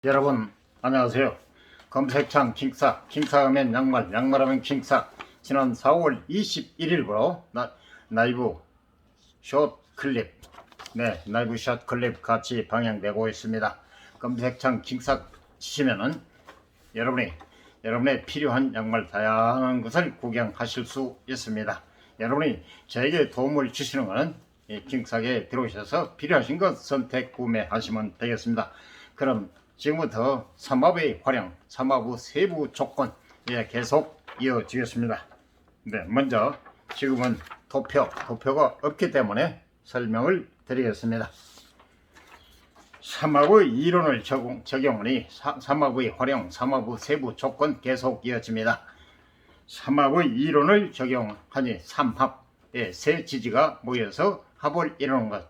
여러분 안녕하세요. 검색창 킹사하면 양말, 양말하면 킹사. 지난 4월 21일부로 라이브 숏 클립, 라이브 숏 클립 같이 방영되고 있습니다. 검색창 킹사 치시면은 여러분의 필요한 양말 다양한 것을 구경하실 수 있습니다. 여러분이 저에게 도움을 주시는 것은 킹사에 들어오셔서 필요하신 것 선택 구매하시면 되겠습니다. 그럼 지금부터 삼합의 활용, 삼합의 세부 조건 계속 이어지겠습니다. 먼저 지금은 도표가 없기 때문에 설명을 드리겠습니다. 삼합의 이론을 적용하니 삼합의 활용, 삼합의 세부 조건 계속 이어집니다. 삼합의 이론을 적용하니 삼합, 세 지지가 모여서 합을 이루는 것.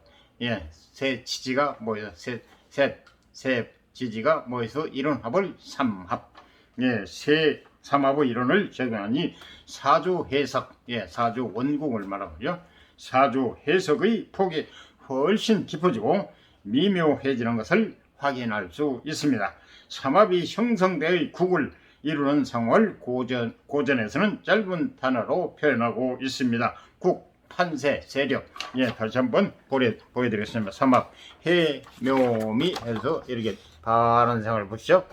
세 지지가 모여서 세 지지가 모여서 이룬 합을 삼합. 삼합의 이론을 적용하니 사주 해석, 사주 원궁을 말하고요. 사주 해석의 폭이 훨씬 깊어지고 미묘해지는 것을 확인할 수 있습니다. 삼합이 형성되어 국을 이루는 상황을 고전에서는 짧은 단어로 표현하고 있습니다. 국, 판세, 세력. 다시 한번 보여드리겠습니다. 삼합, 해묘미 해서 이렇게 파란색을 보시죠.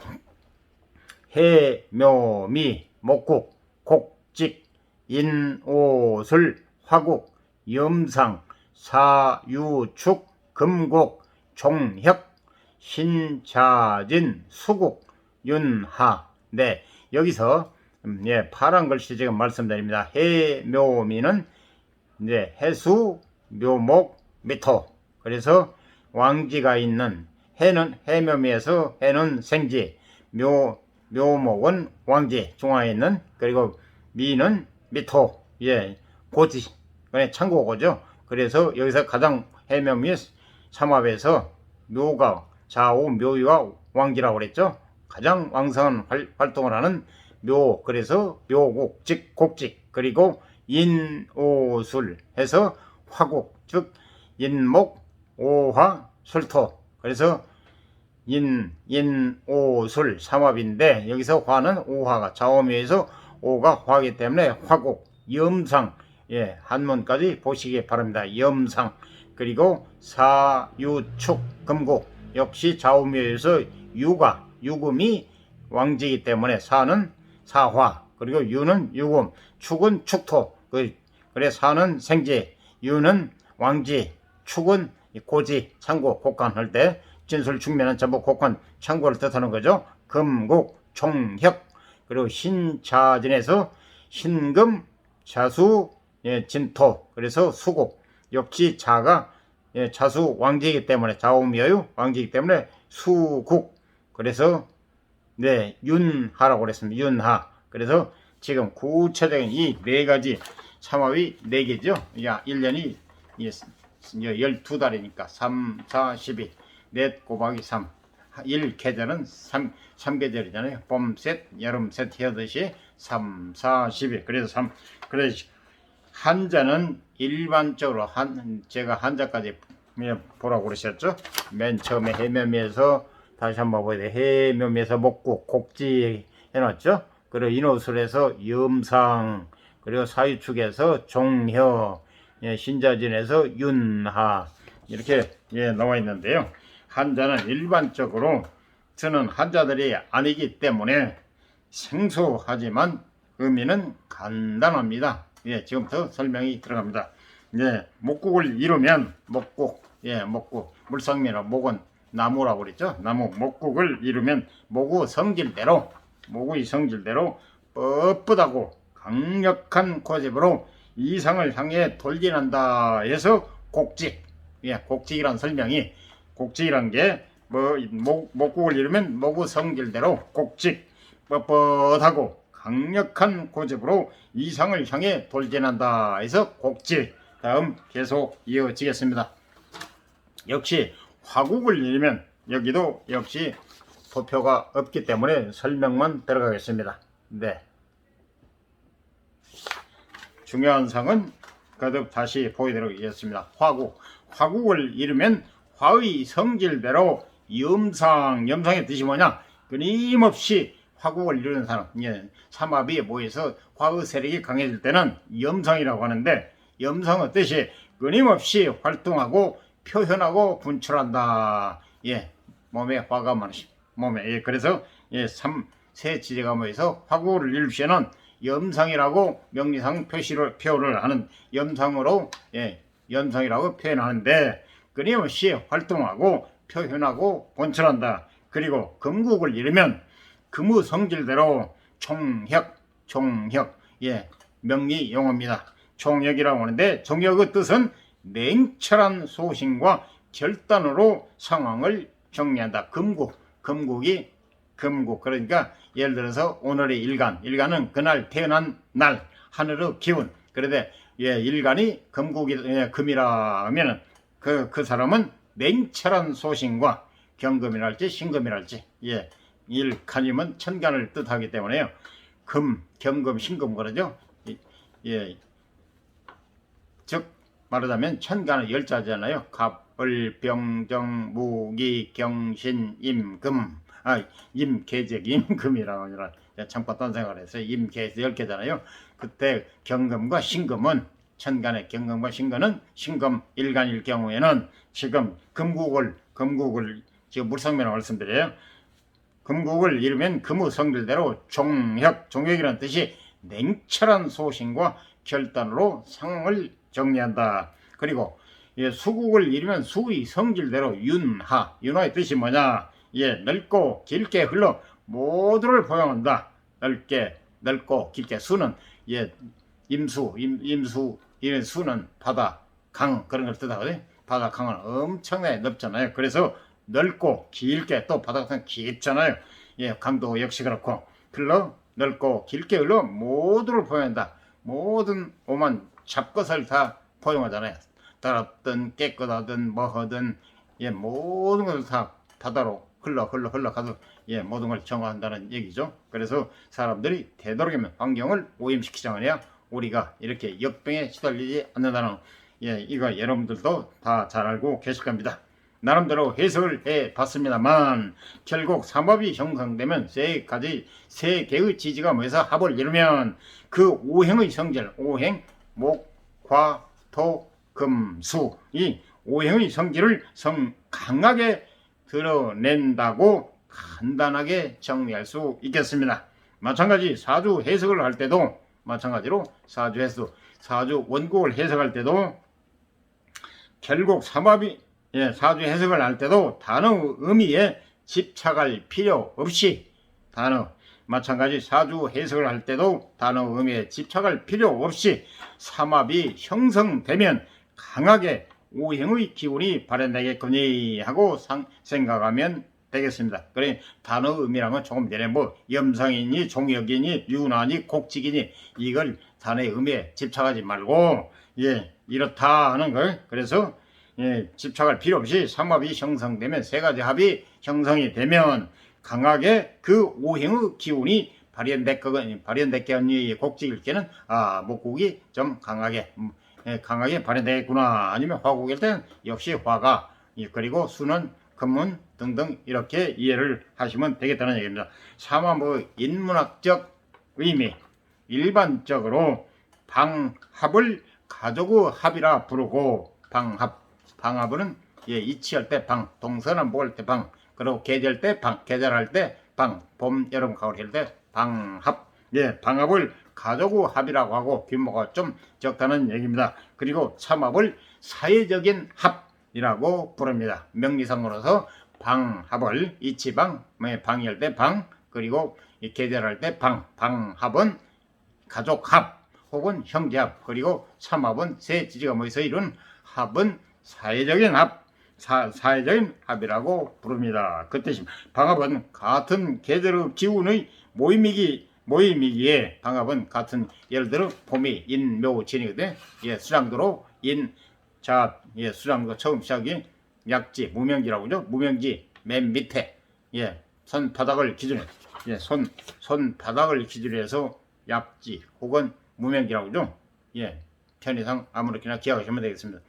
해묘미, 목국, 곡직, 인오술, 화국, 염상, 사유축, 금곡, 종혁, 신자진, 수국, 윤하. 여기서 파란 글씨 지금 말씀드립니다. 해묘미는 해수, 묘목, 미토. 그래서 왕지가 있는 해는 해묘미에서 해는 생지, 묘목은 왕지 중앙에 있는, 그리고 미는 미토, 고지, 창고고죠. 그래서 여기서 가장 해묘미 삼합에서 묘가 좌우 묘위가 왕지라고 그랬죠. 가장 왕성한 활동을 하는 묘, 그래서 묘국, 즉 곡직, 그리고 인오술 해서 화국, 즉 인목, 오화, 술토. 그래서 인오술 삼합인데 여기서 화는 오화가 좌우묘에서 오가 화이기 때문에 화국, 염상, 한문까지 보시기 바랍니다. 염상. 그리고 사유축, 금국 역시 좌우묘에서 유금이 왕지이기 때문에 사는 사화, 그리고 유는 유금, 축은 축토. 그래 사는 생지, 유는 왕지, 축은 고지, 창고, 곡간 할 때 진술 충면은 전부 곡간, 창고를 뜻하는 거죠. 금국, 총혁. 그리고 신자진에서 신금, 자수, 진토. 그래서 수국 역시 자가 자수 왕지이기 때문에 좌우묘유 왕지이기 때문에 수국. 그래서 윤하라고 그랬습니다. 윤하. 그래서 지금 구체적인 이 네 가지 삼합이 4개죠. 1년이 12달이니까 3, 4, 12 4 곱하기 3 1계절은 3계절이잖아요. 봄 셋, 여름 셋 해야듯이 3, 4, 12 그래서 한자는 일반적으로 제가 한자까지 보라고 그러셨죠. 맨 처음에 해묘미에서 다시 한번 보여야 돼. 해묘미에서 목국, 곡지 해놨죠. 그리고 인호술에서 염상, 그리고 사유축에서 종혀, 신자진에서 윤하 이렇게 나와 있는데요. 한자는 일반적으로 쓰는 한자들이 아니기 때문에 생소하지만 의미는 간단합니다. 지금부터 설명이 들어갑니다. 목국을 이루면 목국, 물성미나 목은 나무라고 그랬죠. 나무, 목국을 이루면 목의 성질대로 뻣뻣하고 강력한 고집으로 이상을 향해 돌진한다 해서 곡직. 곡직이란 설명이, 곡직이란 게 목국을 이루면 목의 성질대로 곡직, 뻣뻣하고 강력한 고집으로 이상을 향해 돌진한다 해서 곡직. 다음 계속 이어지겠습니다. 역시 화국을 이루면 여기도 역시 도표가 없기 때문에 설명만 들어가겠습니다. 중요한 사항은 거듭 다시 보여드리겠습니다. 화국을 이루면 화의 성질대로 염상의 뜻이 뭐냐? 끊임없이 화국을 이루는 사람, 삼합이 모여서 화의 세력이 강해질 때는 염상이라고 하는데, 염상의 뜻이 끊임없이 활동하고 표현하고 분출한다. 몸에 화가 많으시 몸에. 그래서 세 지제가 모여서 화국을 이룰 시에는 염상이라고 명리상 표를 하는 염상으로 염상이라고 표현하는데, 끊임없이 활동하고 표현하고 본출한다. 그리고 금국을 이루면 금의 성질대로 총혁, 명리 용어입니다. 총혁이라고 하는데, 총혁의 뜻은 냉철한 소신과 결단으로 상황을 정리한다. 금국이 그러니까 예를 들어서 오늘의 일간은 그날 태어난 날 하늘의 기운. 그런데 일간이 금이라 하면은 그 사람은 냉철한 소신과 경금이랄지 신금이랄지 일간이면 천간을 뜻하기 때문에요. 경금, 신금 그러죠. 즉 말하자면 천간은 열자잖아요. 갑을, 병정, 무기, 경신, 임금. 임계적 임금이라고 하니라 잠깐 딴 생각을 했어요. 임계에서 10개잖아요. 그때 경금과 신금은 천간의 경금과 신금은 신금 일간일 경우에는 지금 금국을 지금 물성면을 말씀드려요. 금국을 이루면 금의 성질대로 종혁이라는 뜻이 냉철한 소신과 결단으로 상황을 정리한다. 그리고 수국을 이루면 수의 성질대로 윤화의 뜻이 뭐냐? 넓고 길게 흘러 모두를 포용한다. 넓고 길게. 수는 임수 이런 수는 바다, 강 그런 걸 뜻하거든요. 바다, 강은 엄청나게 넓잖아요. 그래서 넓고 길게, 또 바다가 깊잖아요. 강도 역시 그렇고 넓고 길게 흘러 모두를 포용한다. 모든 오만 잡것을 다 포용하잖아요. 더럽든 깨끗하든 뭐하든 모든 것을 다 바다로 흘러 가서 모든 걸 정화한다는 얘기죠. 그래서 사람들이 되도록이면 환경을 오염시키지 않아야 우리가 이렇게 역병에 시달리지 않는다는 이거 여러분들도 다 잘 알고 계실 겁니다. 나름대로 해석을 해 봤습니다만 결국 삼합이 형성되면 세 개의 지지가 모여서 합을 이루면 그 오행의 성질, 오행, 목, 화, 토, 금, 수, 이 오행의 성질을 강하게 드러낸다고 간단하게 정리할 수 있겠습니다. 마찬가지 사주 해석을 할 때도 마찬가지로 사주 원국을 해석할 때도 결국 삼합이 사주 해석을 할 때도 단어 의미에 집착할 필요 없이 마찬가지 사주 해석을 할 때도 단어 의미에 집착할 필요 없이 삼합이 형성되면 강하게 오행의 기운이 발현되겠거니 하고 생각하면 되겠습니다. 그래 단어 의미라면 조금 전에 염상이니 종역이니 윤화니 곡직이니 이걸 단어의 의미에 집착하지 말고 이렇다 하는 걸. 그래서 집착할 필요 없이 삼합이 형성되면 세 가지 합이 형성이 되면 강하게 그 오행의 기운이 발현됐겠거니 곡직일 때는 목국이 좀 강하게 발현되겠구나. 아니면 화국일 때는 역시 화가, 그리고 수는 금문 등등 이렇게 이해를 하시면 되겠다는 얘기입니다. 삼합의 인문학적 의미, 일반적으로 방합을 가족의 합이라 부르고, 방합은 이치할 때 방, 동서남 모을 때 방, 그리고 계절 때 방, 계절할 때 방, 봄, 여름, 가을 할 때 방합. 방합을 가족의 합이라고 하고 규모가 좀 적다는 얘기입니다. 그리고 삼합을 사회적인 합이라고 부릅니다. 명리상으로서 방합을 이치방, 방이할 때 방, 그리고 계절할 때 방합은 가족합 혹은 형제합, 그리고 삼합은 세 지지가 모여서 이룬 합은 사회적인 사회적인 합이라고 부릅니다. 그 뜻입니다. 방합은 같은 계절의 기운의 모임이기에 방합은 같은, 예를 들어 봄이 인묘진이거든. 수량도로 수량도 처음 시작이 약지 무명지라고 하죠. 무명지 맨 밑에 손바닥을 기준으로 손바닥을 기준으로 해서 약지 혹은 무명지라고 하죠. 편의상 아무렇게나 기억하시면 되겠습니다.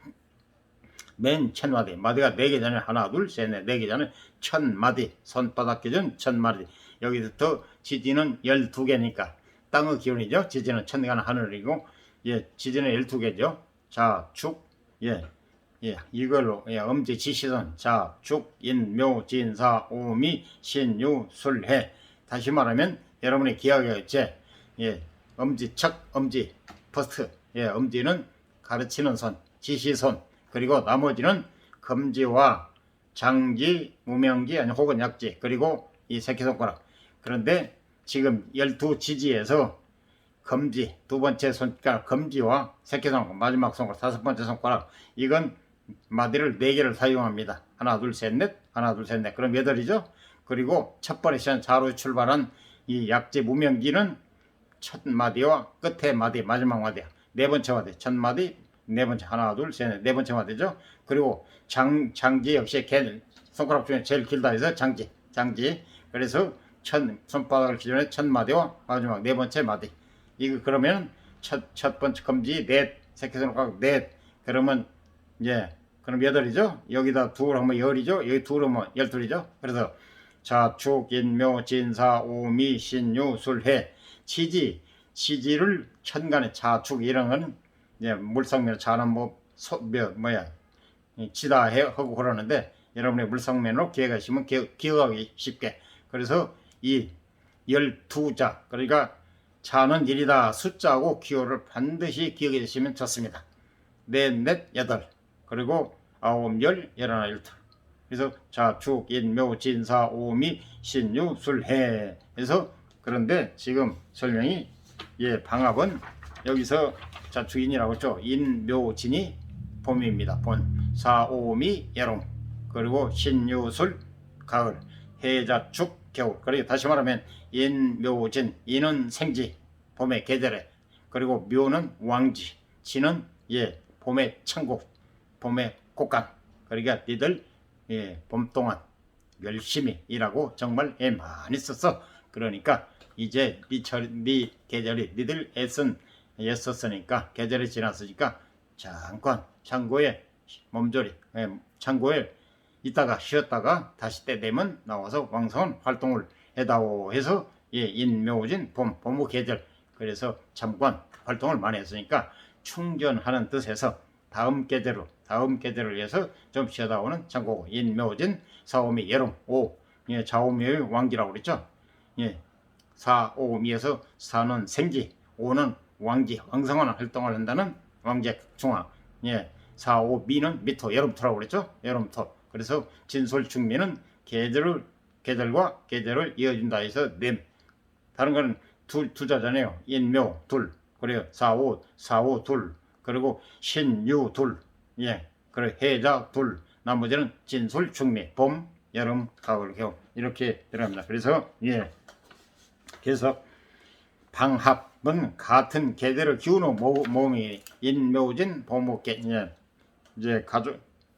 맨 천마디, 마디가 4개 전에 하나 둘 셋 넷 4개 전에 천마디, 손바닥 기준 천마디. 여기부터 지지는 12개니까 땅의 기운이죠. 지지는 천간 하늘이고, 예, 지지는 12개죠. 자, 축, 예, 예, 이걸로, 예, 엄지 지시선, 자, 축, 인, 묘, 진, 사, 오, 미, 신, 유, 술, 해. 다시 말하면 여러분이 기억하겠지. 예, 엄지 척, 엄지 퍼스트. 예, 엄지는 가르치는 손, 지시손. 그리고 나머지는 검지와 장지, 무명지, 아니 혹은 약지. 그리고 이 새끼손가락. 그런데 지금 12지지에서 검지, 두 번째 손가락 검지와 새끼손가락, 마지막 손가락, 다섯 번째 손가락, 이건 마디를 4개를 사용합니다. 하나 둘 셋 넷, 하나 둘 셋 넷. 그럼 8이죠. 그리고 첫 번째 시간 자로 출발한 이 약지 무명지는 첫 마디와 끝에 마디, 마지막 마디, 4번째 마디, 첫 마디, 4번째, 하나 둘 셋 넷, 4번째 마디죠. 그리고 장지 역시 손가락 중에 제일 길다 해서 장지. 그래서 손바닥을 기준에 첫 마디와 마지막 4번째 마디. 이거 그러면 첫 번째 검지 넷, 새끼손가락 넷. 그러면 이제 그럼 8이죠. 여기다 둘 하면 10이죠. 여기 둘 하면 12이죠. 그래서 자, 축, 인, 묘, 진, 사, 오, 미, 신, 유, 술, 해. 지지를 천간에 자축 이런 거는 이제 물성면 자는 지다 하고 그러는데, 여러분의 물성면으로 기억하시면 기억하기 쉽게. 그래서 이 12자, 그러니까 자는 1이다 숫자하고 기호를 반드시 기억해 주시면 좋습니다. 넷, 여덟, 그리고 아홉, 열, 열하나, 열둘. 그래서 자축, 인, 묘, 진, 사, 오, 미, 신, 유, 술, 해. 그래서 그런데 지금 설명이, 예, 방합은 여기서 자축인이라고 했죠. 인, 묘, 진이 봄입니다. 봄. 사, 오, 미, 여름. 그리고 신, 유, 술, 가을. 해, 자, 축, 겨울. 그리고 다시 말하면 인, 묘, 진. 인은 생지, 봄의 계절에. 그리고 묘는 왕지. 진은, 예, 봄의 천국, 봄의 곡간. 그러니까 니들, 예, 봄 동안 열심히 일하고 정말 애 많이 썼어. 그러니까 이제 네 계절이 니들 애썼으니까 계절이 지났으니까 잠깐 창고에 몸조리, 창고에 있다가 쉬었다가 다시 때 되면 나와서 왕성한 활동을 해다오 해서, 예, 인묘진 봄의 계절. 그래서 잠깐 활동을 많이 했으니까 충전하는 뜻에서 다음 계절을 위해서 좀 쉬어다 오는 창고고, 인묘진, 사오미, 여름, 오, 예, 자오미의 왕기라고 그랬죠. 예, 사오미에서 사는 생지, 오는 왕기, 왕성한 활동을 한다는 왕제 중앙. 예, 사오미는 미토, 여름토라고 그랬죠. 여름토. 그래서 진솔충미는 계절과 계절을 이어준다 해서 냄. 다른 거는 두자잖아요. 인묘 둘, 그래요. 사오 둘, 그리고 신유 둘, 예, 그리고 해자 둘. 나머지는 진술 충미, 봄, 여름, 가을, 겨울 이렇게 들어갑니다. 그래서, 예, 그래서 방합은 같은 계절을 기우는 모음이 인묘진 봄목계, 예, 이제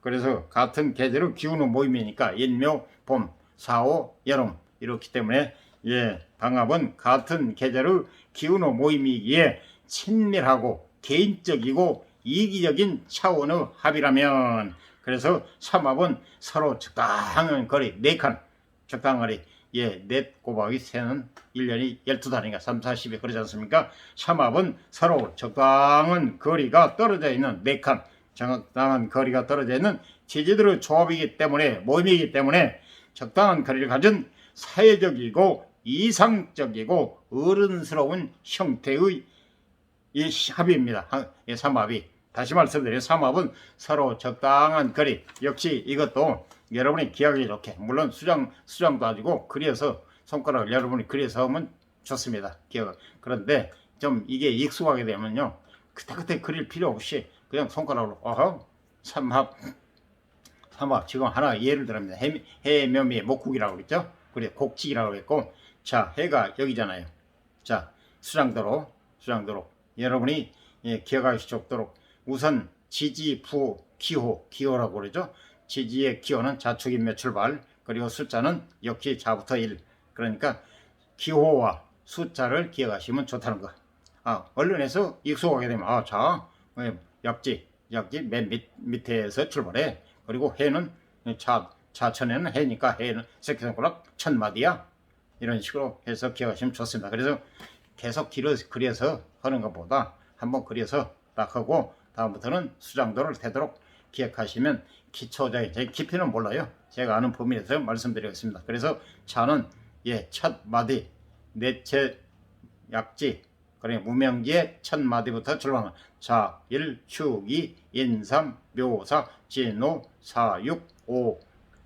그래서 같은 계절을 기우는 모임이니까 인묘 봄, 사오 여름 이렇기 때문에, 예, 방합은 같은 계절을 기우는 모임이기에 친밀하고 개인적이고 이기적인 차원의 합이라면, 그래서 삼합은 서로 적당한 거리 4칸, 적당한 거리, 예, 넷 곱하기 세는 1년이 12달이니까 3, 4, 10이 그러지 않습니까? 삼합은 서로 적당한 거리가 떨어져 있는 4칸, 적당한 거리가 떨어져 있는 지지들의 조합이기 때문에, 모임이기 때문에 적당한 거리를 가진 사회적이고 이상적이고 어른스러운 형태의 이 합입니다. 이 삼합이. 다시 말씀드려요. 삼합은 서로 적당한 거리. 역시 이것도 여러분이 기억하기 좋게, 물론 수정도 아니고 그려서 손가락을 여러분이 그려서 하면 좋습니다. 기억. 그런데 좀 이게 익숙하게 되면요, 그때 그릴 필요 없이 그냥 손가락으로 삼합 지금 하나 예를 들합니다. 해묘미 목국이라고 그랬죠. 그래, 곡식이라고 했고, 자, 해가 여기잖아요. 자, 수장도로 여러분이, 예, 기억하기 좋도록 우선 지지, 부, 기호라고 그러죠. 지지의 기호는 자축인묘 출발, 그리고 숫자는 역시 자부터 1. 그러니까 기호와 숫자를 기억하시면 좋다는 거. 언론에서 익숙하게 되면 자, 약지, 여기 맨 밑에서 출발해. 그리고 해는 자천에는 해니까 해는 새끼손가락 첫 마디야. 이런 식으로 해서 기억하시면 좋습니다. 그래서 계속 그려서 하는 것보다 한번 그려서 딱 하고 다음부터는 수장도를 되도록 기억하시면 기초적인 제 깊이는 몰라요. 제가 아는 범위에서 말씀드리겠습니다. 그래서 차는 첫 마디 넷째 약지 그러니까 무명지의 첫 마디부터 출발하는 자, 일, 축, 이, 인삼, 묘사, 진호, 사육, 오,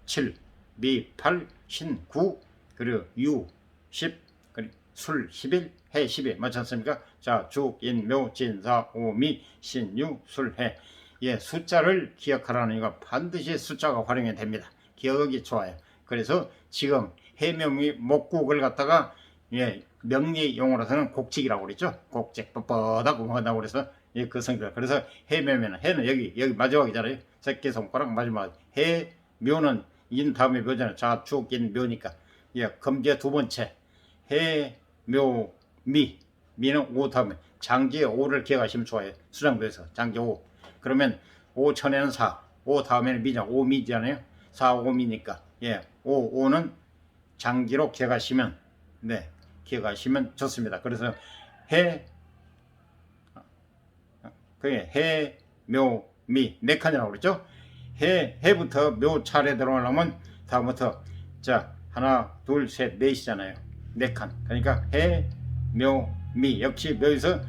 7, 미, 8, 신, 9, 그리고 유, 10, 그리고 술, 11, 해, 12 맞췄습니까? 자, 죽, 인, 묘, 진, 사, 오, 미, 신, 유, 술, 해. 숫자를 기억하라는 이거 반드시 숫자가 활용이 됩니다. 기억이 좋아요. 그래서 지금 해명이 목국을 갖다가 명리 용어로서는 곡직이라고 그랬죠. 곡직 뻣뻣하고 하다고 그래서 그 성질. 그래서 해묘면 해는 여기 마지막이잖아요. 새끼손가락 마지막. 해 묘는 인 다음에 묘잖아요. 자, 축, 인, 묘니까. 검제 두 번째. 해, 묘, 미. 미는 오 다음에 장지에 오를 기억하시면 좋아요. 수장도에서 장지 오. 그러면 오천에는 사. 오 다음에는 미잖아. 오미잖아요. 사, 오미니까. 오는 장지로 기억하시면 기억하시면 좋습니다. 그래서 해, 묘, 미 네 칸이라고 그랬죠. 해부터 묘 차례 들어가려면 다음부터 자 하나 둘 셋 넷이잖아요. 네 칸. 그러니까 해, 묘, 미 역시 묘에서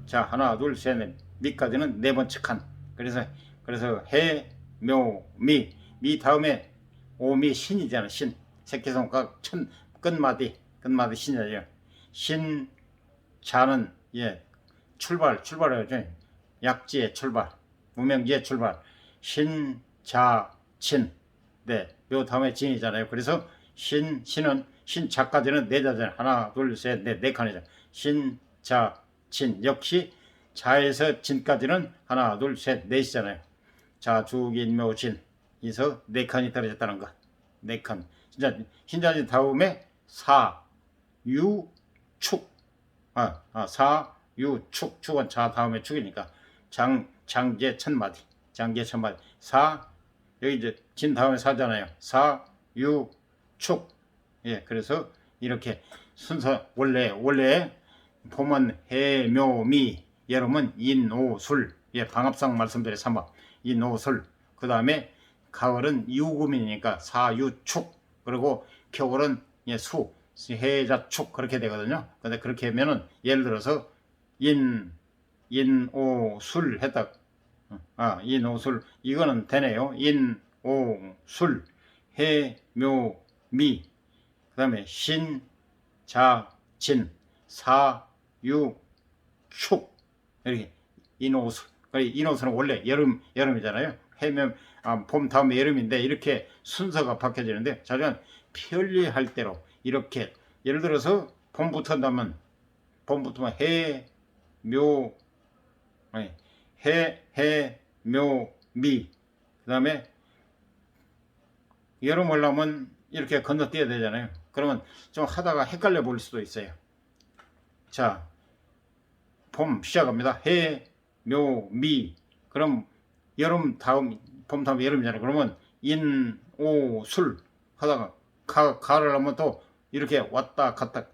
자 하나 둘 셋 넷 미까지는 네 번째 칸. 그래서 해, 묘, 미 다음에 오미 신이잖아. 신 새끼손가락 끝마디 신이에요. 신 자는 출발이죠. 약지의 출발, 무명지의 출발. 신, 자, 진. 요 다음에 진이잖아요. 그래서 신은 신자까지는 네 자잖아요. 하나, 둘, 셋, 네 칸이죠. 신, 자, 진. 역시 자에서 진까지는 하나, 둘, 셋, 넷이잖아요. 자, 죽, 인, 묘, 진. 이서 네 칸이 떨어졌다는 거. 네 칸. 진짜 신자진 다음에 사, 유, 축. 사, 유, 축. 축은 자 다음에 축이니까. 장제 천마디. 사, 여기 이제 진 다음에 사잖아요. 사, 유, 축. 그래서 이렇게 순서 원래 봄은 해, 묘, 미, 여름은 인, 오, 술. 방합상 말씀드린 3번. 인, 오, 술. 그 다음에 가을은 유금이니까 사, 유, 축. 그리고 겨울은 수, 해자, 축 그렇게 되거든요. 근데 그렇게 하면은 예를 들어서 인, 오, 술 했다. 인, 오, 술 이거는 되네요. 인, 오, 술, 해, 묘, 미. 그 다음에 신, 자, 진, 사, 유, 축 이렇게 인, 오, 술. 인, 오, 술은 원래 여름이잖아요. 해면 봄 다음에 여름인데 이렇게 순서가 바뀌어지는데 자기는 편리할 대로 이렇게 예를 들어서 봄부터 한다면 해, 묘, 묘, 미. 그 다음에 여름 올라오면 이렇게 건너뛰어야 되잖아요. 그러면 좀 하다가 헷갈려 볼 수도 있어요. 자, 봄 시작합니다. 해, 묘, 미. 그럼 여름 다음 봄 다음 여름이잖아요. 그러면 인, 오, 술 하다가 가을 하면 또 이렇게 왔다 갔다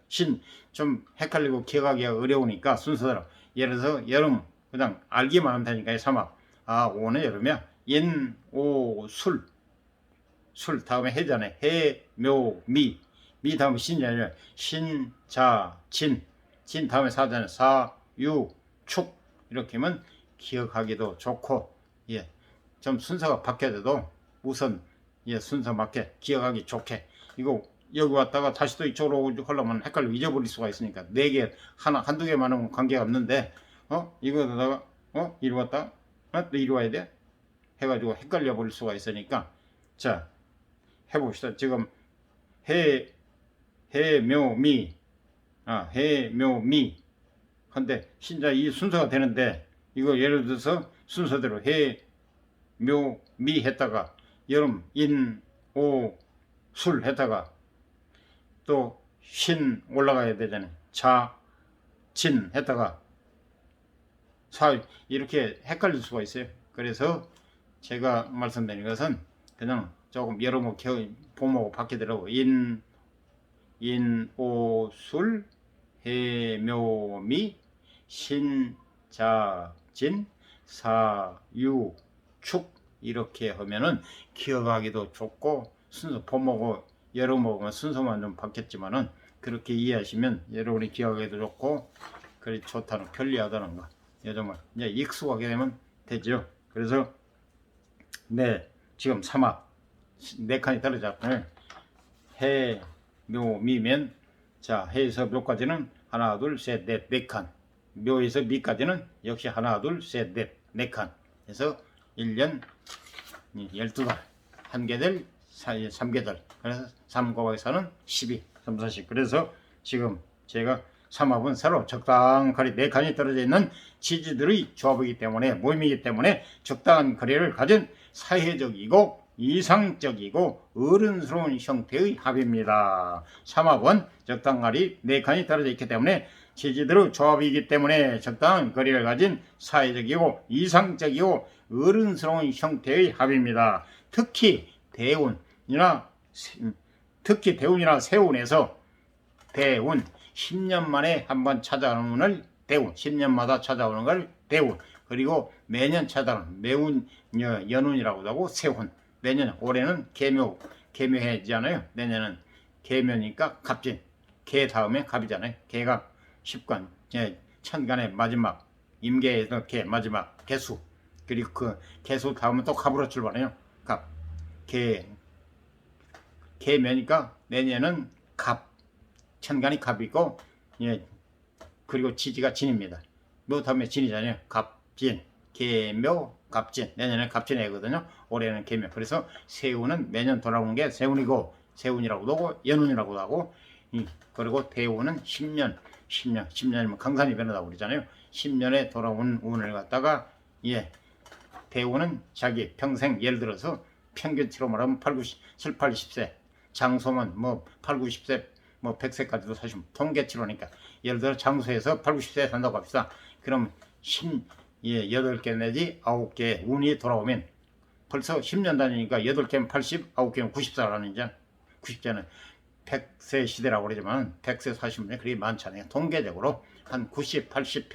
좀 헷갈리고 기억하기가 어려우니까 순서대로 예를 들어서 여름 그냥 알기만 하면 되니까 사막 오는 여름이야. 인, 오, 술 다음에 해잖아요. 해, 묘, 미 다음에 신이잖아요. 신, 자, 진 다음에 사잖아요. 사, 유, 축 이렇게 하면 기억하기도 좋고 좀 순서가 바뀌어도 우선 순서 맞게 기억하기 좋게 이거 여기 왔다가 다시 또 이쪽으로 하려면 헷갈리고 잊어버릴 수가 있으니까 4개 한두 개만은 관계가 없는데 이거다가 이리 왔다 또 이리 와야 돼 해가지고 헷갈려 버릴 수가 있으니까 자 해봅시다. 지금 해, 묘, 미 해, 묘, 미 근데 진짜 이 순서가 되는데 이거 예를 들어서 순서대로 해, 묘, 미 했다가 여름, 인, 오, 술 했다가 또 신 올라가야 되잖아요. 자, 진 했다가 이렇게 헷갈릴 수가 있어요. 그래서 제가 말씀드린 것은 그냥 조금 여러모 보모고 바뀌더라고. 인오술 해묘미 신자진 사유축 이렇게 하면은 기억하기도 좋고 순서 보모고 여러모고 순서만 좀 바뀌었지만은 그렇게 이해하시면 여러분이 기억하기도 좋고 그리 좋다는 편리하다는 거. 정말 이제 익숙하게 되면 되죠. 그래서 네 지금 삼합 4칸이 떨어졌잖아요. 해, 묘, 미면 자 해에서 묘까지는 하나 둘 셋 넷 4칸, 묘에서 미까지는 역시 하나 둘 셋 넷 4칸 해서 1년 12달 1개달 3개달 그래서 3 곱하기 4는 12 3, 4씩 그래서 지금 제가 삼합은 서로 적당한 거리 4칸이 떨어져 있는 지지들의 조합이기 때문에 모임이기 때문에 적당한 거리를 가진 사회적이고 이상적이고 어른스러운 형태의 합입니다. 삼합은 적당한 거리 4칸이 떨어져 있기 때문에 지지들의 조합이기 때문에 적당한 거리를 가진 사회적이고 이상적이고 어른스러운 형태의 합입니다. 특히 대운이나 세운에서 대운 10년 만에 한번 찾아오는 걸 대운 10년마다 찾아오는 걸 대운 그리고 매년 찾아오는 매운 연운이라고도 하고 세운 내년 올해는 개묘해지잖아요. 내년은 개묘니까 갑진 개 다음에 갑이잖아요. 개가 10간 천간의 마지막 임계에서 개 마지막 개수 그리고 그 개수 다음은 또 갑으로 출발해요. 갑 개묘니까 내년은 갑 천간이 갑이고 그리고 지지가 진입니다. 묘 다음에 진이잖아요. 갑진 개묘 갑진 내년에 갑진해거든요. 올해는 개묘 그래서 세운은 매년 돌아오는 게 세운이고 세운이라고도 하고 연운이라고도 하고 그리고 대운은 10년이면 강산이 변하다고 그러잖아요. 10년에 돌아온 운을 갖다가 대운은 자기 평생 예를 들어서 평균치로 말하면 7, 80세 장소면 뭐 8, 90세 뭐 100세까지도 사시면 통계치로니까 예를 들어 장소에서 8, 90세 산다고 합시다. 그럼 8개 내지 9개 운이 돌아오면 벌써 10년 다니니까 8개면 80, 9개면 90세라는 이제 90세는 100세 시대라고 그러지만 100세 사시면 그게 많잖아요. 통계적으로 한 90, 80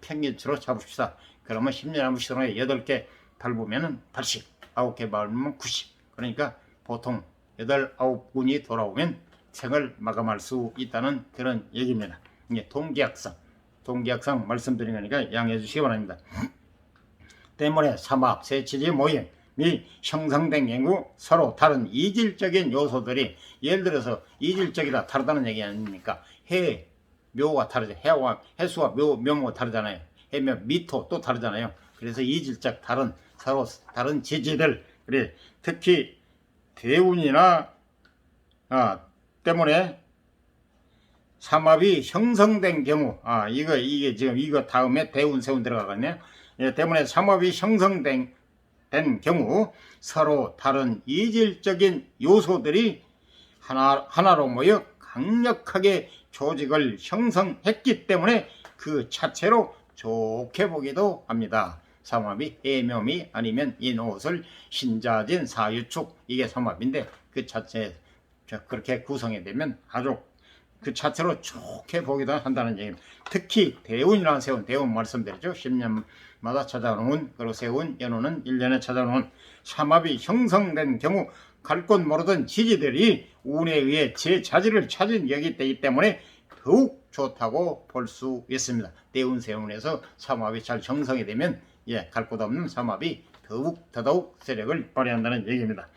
평균치로 잡읍시다. 그러면 10년 한 번씩 동안에 8개 밟으면 80, 9개 밟으면 90. 그러니까 보통 8, 9운이 돌아오면 생을 마감할 수 있다는 그런 얘기입니다. 동계학상 말씀드린 거니까 양해해 주시기 바랍니다. 때문에 삼합, 세치지 모임이 형성된 경우 서로 다른 이질적인 요소들이 예를 들어서 이질적이라 다르다는 얘기 아닙니까? 해, 묘가 다르죠. 해수와 묘모가 다르잖아요. 해묘, 미토 또 다르잖아요. 그래서 이질적 서로 다른 지지들 그래 특히 대운이나 때문에 삼합이 형성된 경우 이게 지금 이거 다음에 대운 세운 들어가거든요. 때문에 삼합이 형성된 경우 서로 다른 이질적인 요소들이 하나로 모여 강력하게 조직을 형성했기 때문에 그 자체로 좋게 보기도 합니다. 삼합이 해묘미 아니면 인호술 신자진 사유축 이게 삼합인데 그 자체 그렇게 구성이 되면 아주 그 자체로 좋게 보기도 한다는 얘기입니다. 특히 대운이라는 세운 대운 말씀드렸죠. 10년마다 찾아오는 운 그리고 세운 연운은 1년에 찾아오는 운 삼합이 형성된 경우 갈 곳 모르던 지지들이 운에 의해 제 자질을 찾은 여기 되기 때문에 더욱 좋다고 볼 수 있습니다. 대운 세운에서 삼합이 잘 형성이 되면 갈 곳 없는 삼합이 더더욱 세력을 발휘한다는 얘기입니다.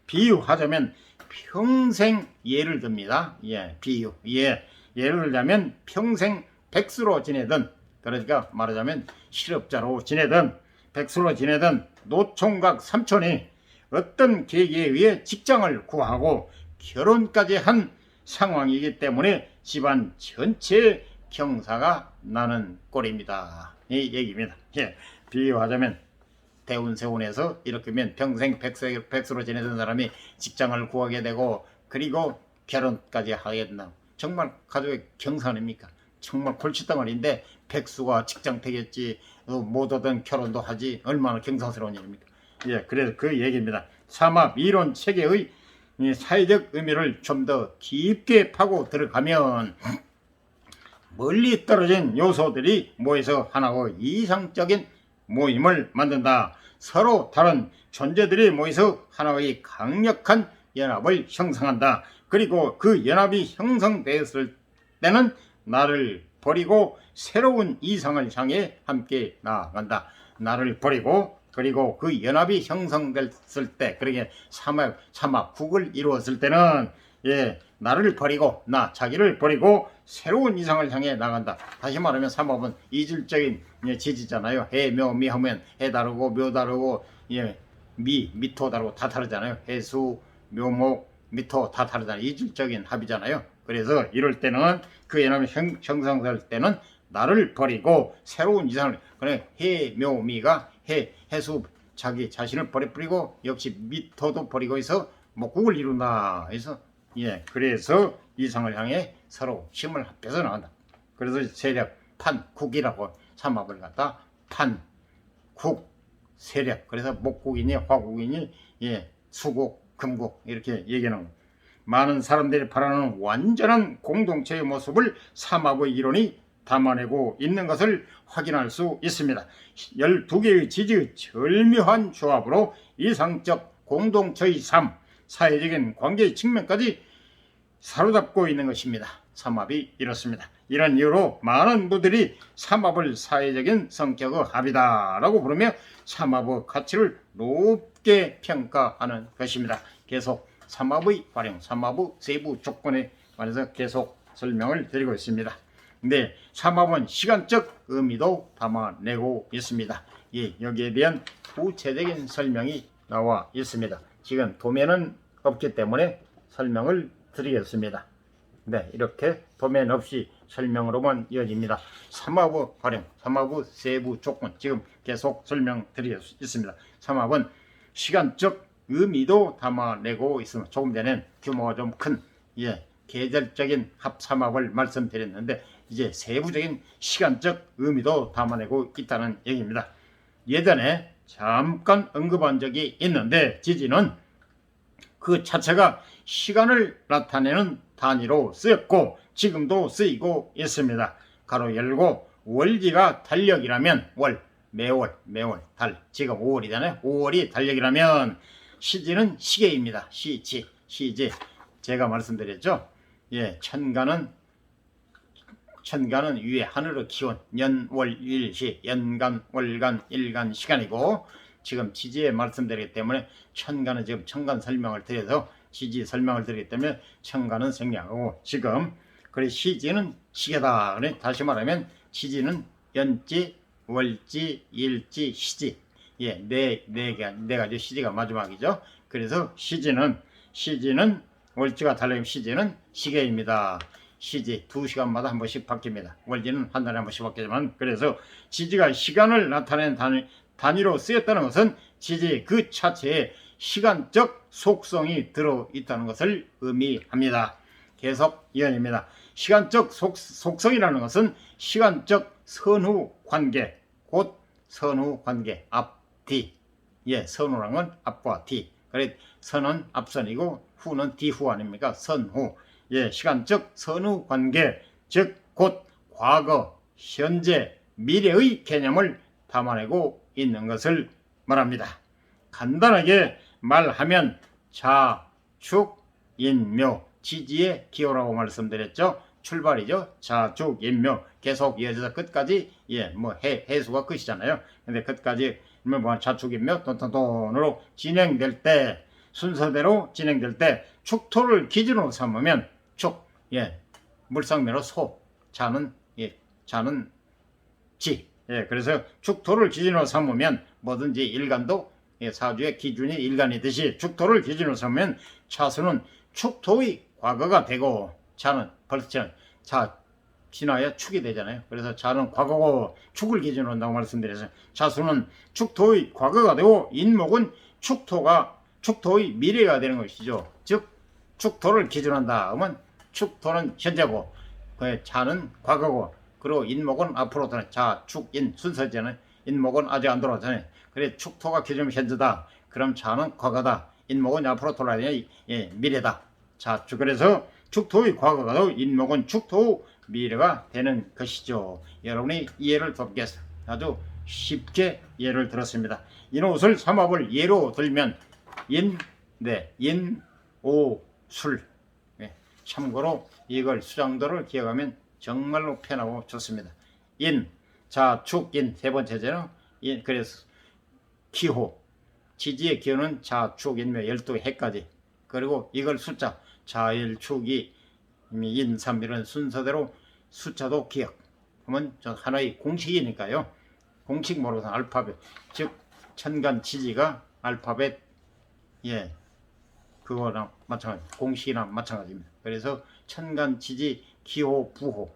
비유하자면 평생 예를 듭니다. 예를 들자면 평생 백수로 지내든 그러니까 말하자면 실업자로 지내든 백수로 지내든 노총각 삼촌이 어떤 계기에 의해 직장을 구하고 결혼까지 한 상황이기 때문에 집안 전체의 경사가 나는 꼴입니다. 이 얘기입니다. 비유하자면 대운 세운에서 이렇게 하면 평생 백수로 지내던 사람이 직장을 구하게 되고 그리고 결혼까지 하게 된다. 정말 가족의 경사 아닙니까? 정말 골칫덩어리인데 백수가 직장 되겠지 못 얻은 결혼도 하지 얼마나 경상스러운 일입니까? 예, 그래서 그 얘기입니다. 삼합 이론 체계의 이 사회적 의미를 좀 더 깊게 파고 들어가면 멀리 떨어진 요소들이 모여서 하나의 이상적인 모임을 만든다. 서로 다른 존재들이 모여서 하나의 강력한 연합을 형성한다. 그리고 그 연합이 형성되었을 때는 나를 버리고 새로운 이상을 향해 함께 나아간다. 나를 버리고 그리고 그 연합이 형성됐을 때, 그러게 삼합국을 이루었을 때는 나를 버리고 자기를 버리고 새로운 이상을 향해 나간다. 다시 말하면 삼합은 이질적인 지지잖아요. 해, 묘, 미 하면 해 다르고 묘 다르고 미토 다르고 다 다르잖아요. 해수, 묘목, 미토 다 다르잖아요. 이질적인 합이잖아요. 그래서 이럴 때는 그 연합이 형성될 때는 나를 버리고 새로운 이상을, 그래 해, 묘, 미가 해수 자기 자신을 버리고 역시 미토도 버리고 해서 국을 이룬다 해서 그래서 이상을 향해 서로 힘을 합해서 나간다. 그래서 세력 판국이라고 삼합을 갖다 판국 세력, 그래서 목국이니 화국이니 수국 금국 이렇게 얘기하는 겁니다. 많은 사람들이 바라는 완전한 공동체의 모습을 삼합의 이론이 담아내고 있는 것을 확인할 수 있습니다. 12개의 지지의 절묘한 조합으로 이상적 공동체의 삶, 사회적인 관계의 측면까지 사로잡고 있는 것입니다. 삼합이 이렇습니다. 이런 이유로 많은 분들이 삼합을 사회적인 성격의 합이다라고 부르며 삼합의 가치를 높게 평가하는 것입니다. 계속 삼합의 활용, 삼합의 세부 조건에 관해서 계속 설명을 드리고 있습니다. 근데 삼합은 시간적 의미도 담아내고 있습니다. 여기에 대한 구체적인 설명이 나와 있습니다. 지금 도면은 없기 때문에 설명을 드리겠습니다. 이렇게 도면 없이 설명으로만 이어집니다. 삼합의 활용, 삼합의 세부 조건, 지금 계속 설명드리겠습니다. 삼합은 시간적 의미도 담아내고 있습니다. 조금 전에 규모가 좀 큰 계절적인 합삼합을 말씀드렸는데 이제 세부적인 시간적 의미도 담아내고 있다는 얘기입니다. 예전에 잠깐 언급한 적이 있는데 지지는 그 자체가 시간을 나타내는 단위로 쓰였고 지금도 쓰이고 있습니다. 가로 열고 월기가 달력이라면 월, 매월, 달, 지금 5월이잖아요. 5월이 달력이라면 시지는 시계입니다. 시지. 제가 말씀드렸죠. 천간은 위에 하늘의 기온, 년, 월, 일, 시, 연간, 월간, 일간 시간이고 지금 지지에 말씀드리기 때문에 천간은 지금 천간 설명을 드려서 지지 설명을 드리기 때문에 천간은 생략하고 지금 그래 시지는 시계다. 그래 다시 말하면 지지는 연지, 월지, 일지, 시지 네 가지 시지가 마지막이죠. 그래서 시지는 월지가 달라면 시지는 시계입니다. 시지 2시간마다 한 번씩 바뀝니다. 월지는 한 달에 한 번씩 바뀌지만 그래서 지지가 시간을 나타내는 단위로 쓰였다는 것은 지지 그 자체에 시간적 속성이 들어있다는 것을 의미합니다. 계속 이어집니다. 시간적 속성이라는 것은 시간적 선후관계, 곧 선후관계, 앞, 뒤. 선후랑은 앞과 뒤. 그래 선은 앞선이고 후는 뒤후 아닙니까? 선후. 시간적 선후관계, 즉 곧 과거, 현재, 미래의 개념을 담아내고 있는 것을 말합니다. 간단하게 말하면 자, 축, 인, 묘, 지지의 기호라고 말씀드렸죠. 출발이죠. 자, 축, 인, 묘 계속 이어져서 끝까지 해수가 끝이잖아요. 근데 끝까지 자축, 인, 묘 톤톤톤으로 진행될 때 순서대로 진행될 때 축토를 기준으로 삼으면 축, 물상매로 소, 자는 지. 그래서 축토를 기준으로 삼으면 뭐든지 일간도 사주의 기준이 일간이듯이 축토를 기준으로 삼으면 차수는 축토의 과거가 되고 자는 벌써 자 지나야 축이 되잖아요. 그래서 자는 과거고 축을 기준으로 한다고 말씀드려서 차수는 축토의 과거가 되고 인목은 축토의 미래가 되는 것이죠. 즉 축토를 기준한다 하면 축토는 현재고 자는 과거고 그리고 인목은 앞으로 되는 자, 축, 인 순서잖아요. 인목은 아직 안 돌아왔잖아요. 그래 축토가 기존 현재다. 그럼 자는 과거다. 인목은 앞으로 돌아야 미래다. 자, 그래서 축토의 과거가 도 인목은 축토 미래가 되는 것이죠. 여러분이 이해를 돕겠어. 아주 쉽게 예를 들었습니다. 인옷을 삼합을 예로 들면 인오술. 참고로 이걸 수장도를 기억하면 정말로 편하고 좋습니다. 자, 축인 세 번째잖아요. 그래서 기호, 지지의 기호는 자, 축, 인묘 12해까지. 그리고 이걸 숫자, 자일, 축이, 인, 삼 이런 순서대로 숫자도 기억하면 하나의 공식이니까요. 공식 모르고서 알파벳, 즉 천간 지지가 알파벳, 그거랑 마찬가지, 공식이랑 마찬가지입니다. 그래서 천간 지지, 기호, 부호,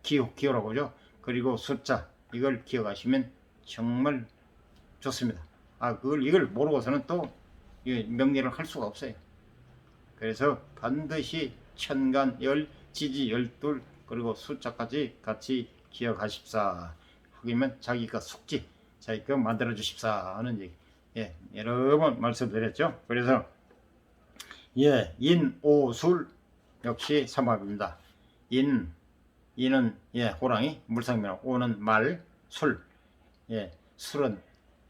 기호라고 하죠. 그리고 숫자, 이걸 기억하시면 정말 좋습니다. 이걸 모르고서는 또 명리를 할 수가 없어요. 그래서 반드시 천간 열, 지지 열둘, 그리고 숫자까지 같이 기억하십사. 하기면 자기가 숙지, 자기가 만들어 주십사 하는 얘기. 여러 번 말씀드렸죠. 그래서 인오술 역시 삼합입니다. 인은 호랑이, 물상명, 오는 말, 술. 술은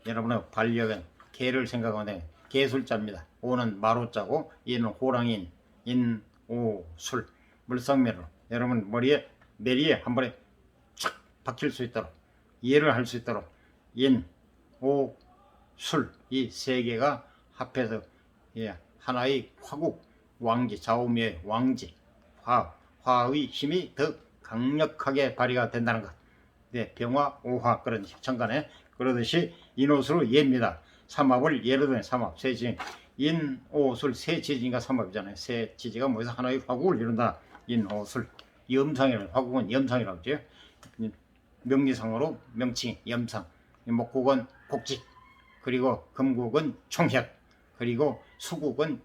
여러분의 반려견 개를 생각하면 개술자입니다. 오는 마로자고 인은 호랑이인 인오술. 물상면으로 여러분 머리에 한 번에 촥 박힐 수 있도록 이해를 할 수 있도록 인오술 이 세 개가 합해서 하나의 화국 왕지, 좌우미의 왕지, 화의 힘이 더 강력하게 발휘가 된다는 것. 병화, 오화 그런 천간에 그러듯이 인오술을 예입니다. 삼합을 예로 들면 삼합, 세지진, 인오술 세지진과 삼합이잖아요. 세지지가 모여서 하나의 화국을 이룬다. 인오술, 염상이라고, 화국은 염상이라고 하죠. 명리상으로 명칭, 염상, 목국은 곡직, 그리고 금국은 총혁, 그리고 수국은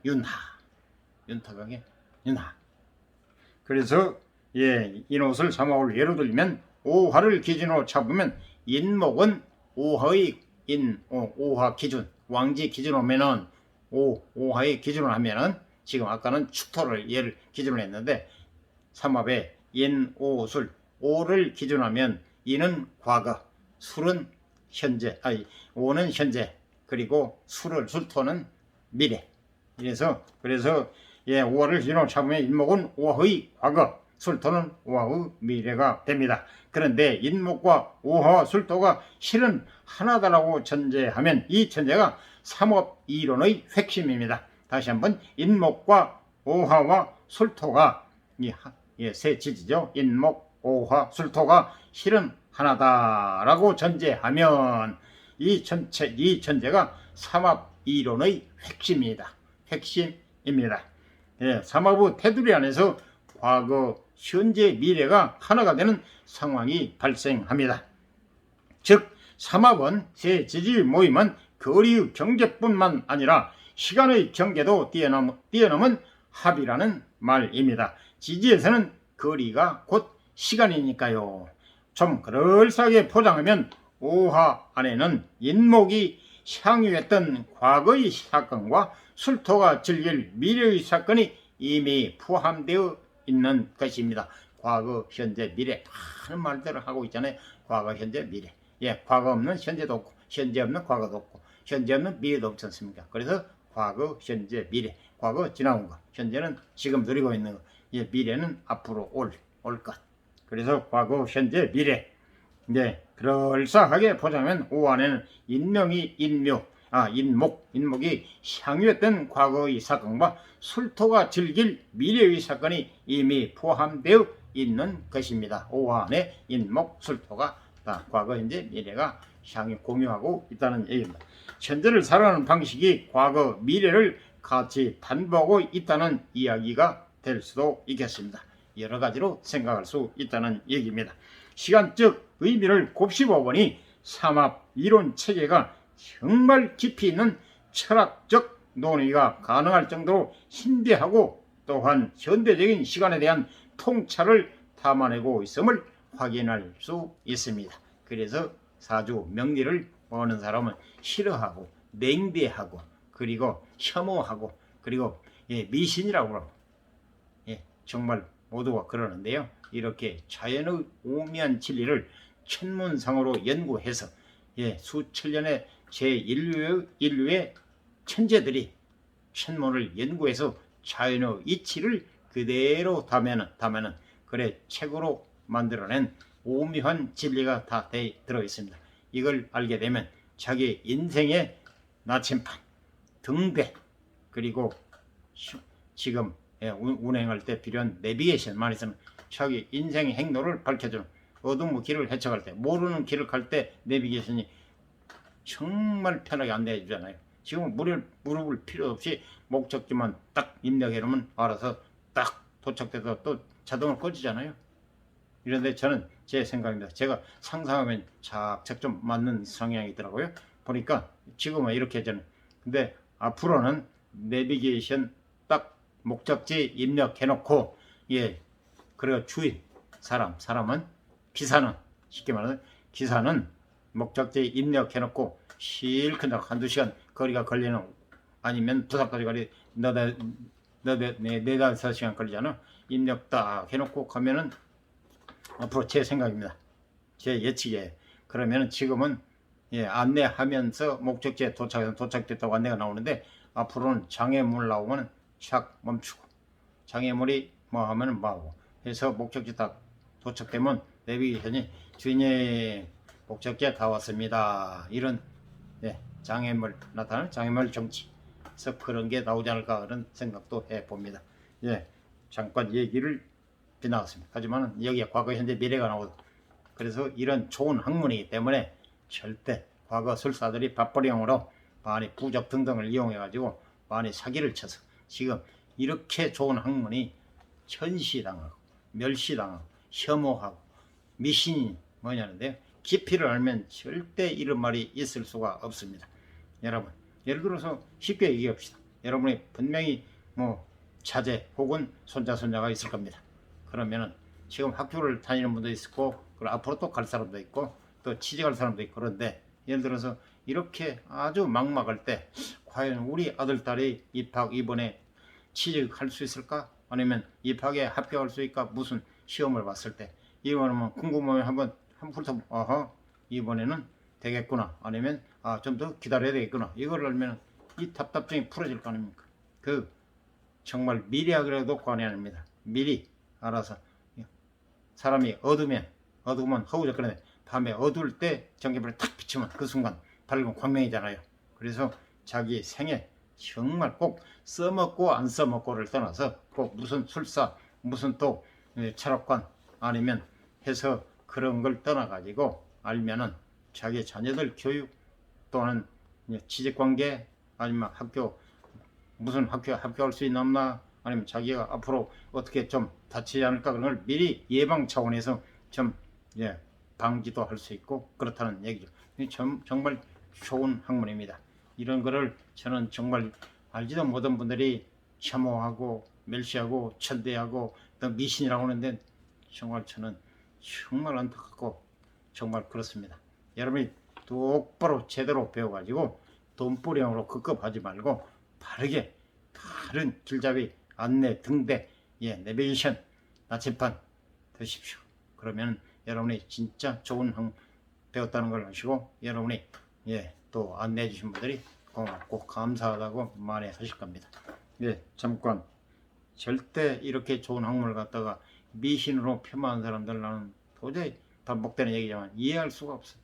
윤탁하게 윤하. 그래서 인옷을 삼합을 예로 들면 오화를 기준으로 잡으면 인목은 오화의 오화 기준, 왕지 기준으로 하면은 오화의 기준으로 하면은 지금 아까는 축토를 예를 기준으로 했는데 삼합에 인오술 오를 기준하면 인은 과거, 술은 현재, 오는 현재, 그리고 술토는 미래. 그래서 오화를 기준으로 잡으면 인목은 오화의 과거, 술토는 오화의 미래가 됩니다. 그런데 인목과 오화와 술토가 실은 하나다라고 전제하면 이 전제가 삼업 이론의 핵심입니다. 다시 한번 인목과 오화와 술토가 세 지지죠. 인목, 오화, 술토가 실은 하나다라고 전제하면 이 전제가 삼합 이론의 핵심입니다. 삼합의 테두리 안에서 과거, 현재, 미래가 하나가 되는 상황이 발생합니다. 즉 삼합은 세 지지의 모임은 거리의 경계뿐만 아니라 시간의 경계도 뛰어넘은 합이라는 말입니다. 지지에서는 거리가 곧 시간이니까요. 좀 그럴싸하게 포장하면 오화 안에는 인목이 향유했던 과거의 사건과 술토가 즐길 미래의 사건이 이미 포함되어 있는 것입니다. 과거, 현재, 미래 많은 말들을 하고 있잖아요. 과거, 현재, 미래. 과거 없는 현재도 없고 현재 없는 과거도 없고 현재 없는 미래도 없지 않습니까? 그래서 과거, 현재, 미래. 과거 지나온 것, 현재는 지금 누리고 있는 것, 미래는 앞으로 올 것. 그래서 과거, 현재, 미래. 그럴싸하게 보자면 오 안에는 인목이 향유했던 과거의 사건과 술토가 즐길 미래의 사건이 이미 포함되어 있는 것입니다. 오 안에 인목, 술토가 과거, 현재, 미래가 향유 공유하고 있다는 얘기입니다. 현재를 살아가는 방식이 과거, 미래를 같이 담보하고 있다는 이야기가 될 수도 있겠습니다. 여러 가지로 생각할 수 있다는 얘기입니다. 시간적 의미를 곱씹어보니 삼합 이론 체계가 정말 깊이 있는 철학적 논의가 가능할 정도로 신비하고 또한 현대적인 시간에 대한 통찰을 담아내고 있음을 확인할 수 있습니다. 그래서 사주 명리를 보는 사람은 싫어하고 냉대하고 그리고 혐오하고 그리고 미신이라고 그러고 정말 모두가 그러는데요. 이렇게 자연의 오묘한 진리를 천문상으로 연구해서 수천 년의 인류의 천재들이 천문을 연구해서 자연의 이치를 그대로 담아는 그래 책으로 만들어낸 오묘한 진리가 다 들어 있습니다. 이걸 알게 되면 자기 인생의 나침반, 등대 그리고 지금 운행할 때 필요한 내비게이션 말해서는 자기 인생의 행로를 밝혀주는 어둠의 길을 헤쳐갈 때 모르는 길을 갈 때 내비게이션이 정말 편하게 안내해 주잖아요. 지금 무릎을 필요 없이 목적지만 딱 입력해 놓으면 알아서 딱 도착돼서 또 자동으로 꺼지잖아요. 이런데 저는 제 생각입니다. 제가 상상하면 착착 좀 맞는 성향이 있더라고요. 보니까 지금은 이렇게 저는 근데 앞으로는 내비게이션 딱 목적지 입력해 놓고 그리고 주인 사람은 기사는 쉽게 말해서 기사는 목적지 입력해 놓고 실컷 한두 시간 거리가 걸리는 아니면 부산까지 거리 네 다섯 시간 걸리잖아. 입력 딱 해놓고 가면은 앞으로 제 생각입니다. 제 예측에 그러면은 지금은 안내하면서 목적지에 도착됐다고 안내가 나오는데 앞으로는 장애물 나오면 샥 멈추고 장애물이 뭐 하면은 뭐하고 해서 목적지 딱 도착되면 내비게이션이 주인이 목적지에 다 왔습니다. 이런 장애물 나타나는 장애물 정치 그래서 그런 게 나오지 않을까 그런 생각도 해봅니다. 잠깐 얘기를 비나갔습니다. 하지만 여기에 과거, 현재, 미래가 나오고 그래서 이런 좋은 학문이기 때문에 절대 과거 술사들이 밥벌이용으로 많이 부적 등등을 이용해 가지고 많이 사기를 쳐서 지금 이렇게 좋은 학문이 전시당하고 멸시당하고 혐오하고 미신이 뭐냐는데 깊이를 알면 절대 이런 말이 있을 수가 없습니다. 여러분 예를 들어서 쉽게 얘기합시다. 여러분이 분명히 뭐 자제 혹은 손자가 있을 겁니다. 그러면은 지금 학교를 다니는 분도 있고 그리고 앞으로 또 갈 사람도 있고 또 취직할 사람도 있고 그런데 예를 들어서 이렇게 아주 막막할 때 과연 우리 아들 딸이 이번에 취직할 수 있을까? 아니면 입학에 합격할 수 있을까? 무슨 시험을 봤을 때 이거는 궁금하면 한번 훑어 이번에는 되겠구나 아니면 좀 더 기다려야 되겠구나 이걸 알면 이 답답증이 풀어질 거 아닙니까? 그 정말 미리하게라도 관이 아닙니다. 미리 알아서 사람이 어두우면 허우적거리는데 밤에 어두울 때 전기불이 탁 비추면 그 순간 밝은 광명이잖아요. 그래서 자기 생에 정말 꼭 써먹고 안 써먹고를 떠나서 꼭 무슨 술사 무슨 또 철학관 아니면 해서 그런 걸 떠나 가지고 알면은 자기 자녀들 교육 또는 취직관계 아니면 무슨 학교 합격할 수 있나 아니면 자기가 앞으로 어떻게 좀 다치지 않을까 그런 걸 미리 예방 차원에서 좀 방지도 할 수 있고 그렇다는 얘기죠. 정말 좋은 학문입니다. 이런 거를 저는 정말 알지도 못한 분들이 혐오하고 멸시하고 천대하고 또 미신이라고 하는데 정말 저는 정말 안타깝고 정말 그렇습니다. 여러분이 똑바로 제대로 배워가지고 돈벌이용으로 급급하지 말고 바르게 다른 길잡이 안내 등대 내비게이션 나침반 드십시오. 그러면 여러분이 진짜 좋은 배웠다는 걸 아시고 여러분이 또 안내해 주신 분들이 고맙고 감사하다고 많이 하실 겁니다. 잠깐 절대 이렇게 좋은 학문을 갖다가 미신으로 폄하한 사람들 나는 도저히 반복되는 얘기지만 이해할 수가 없어요.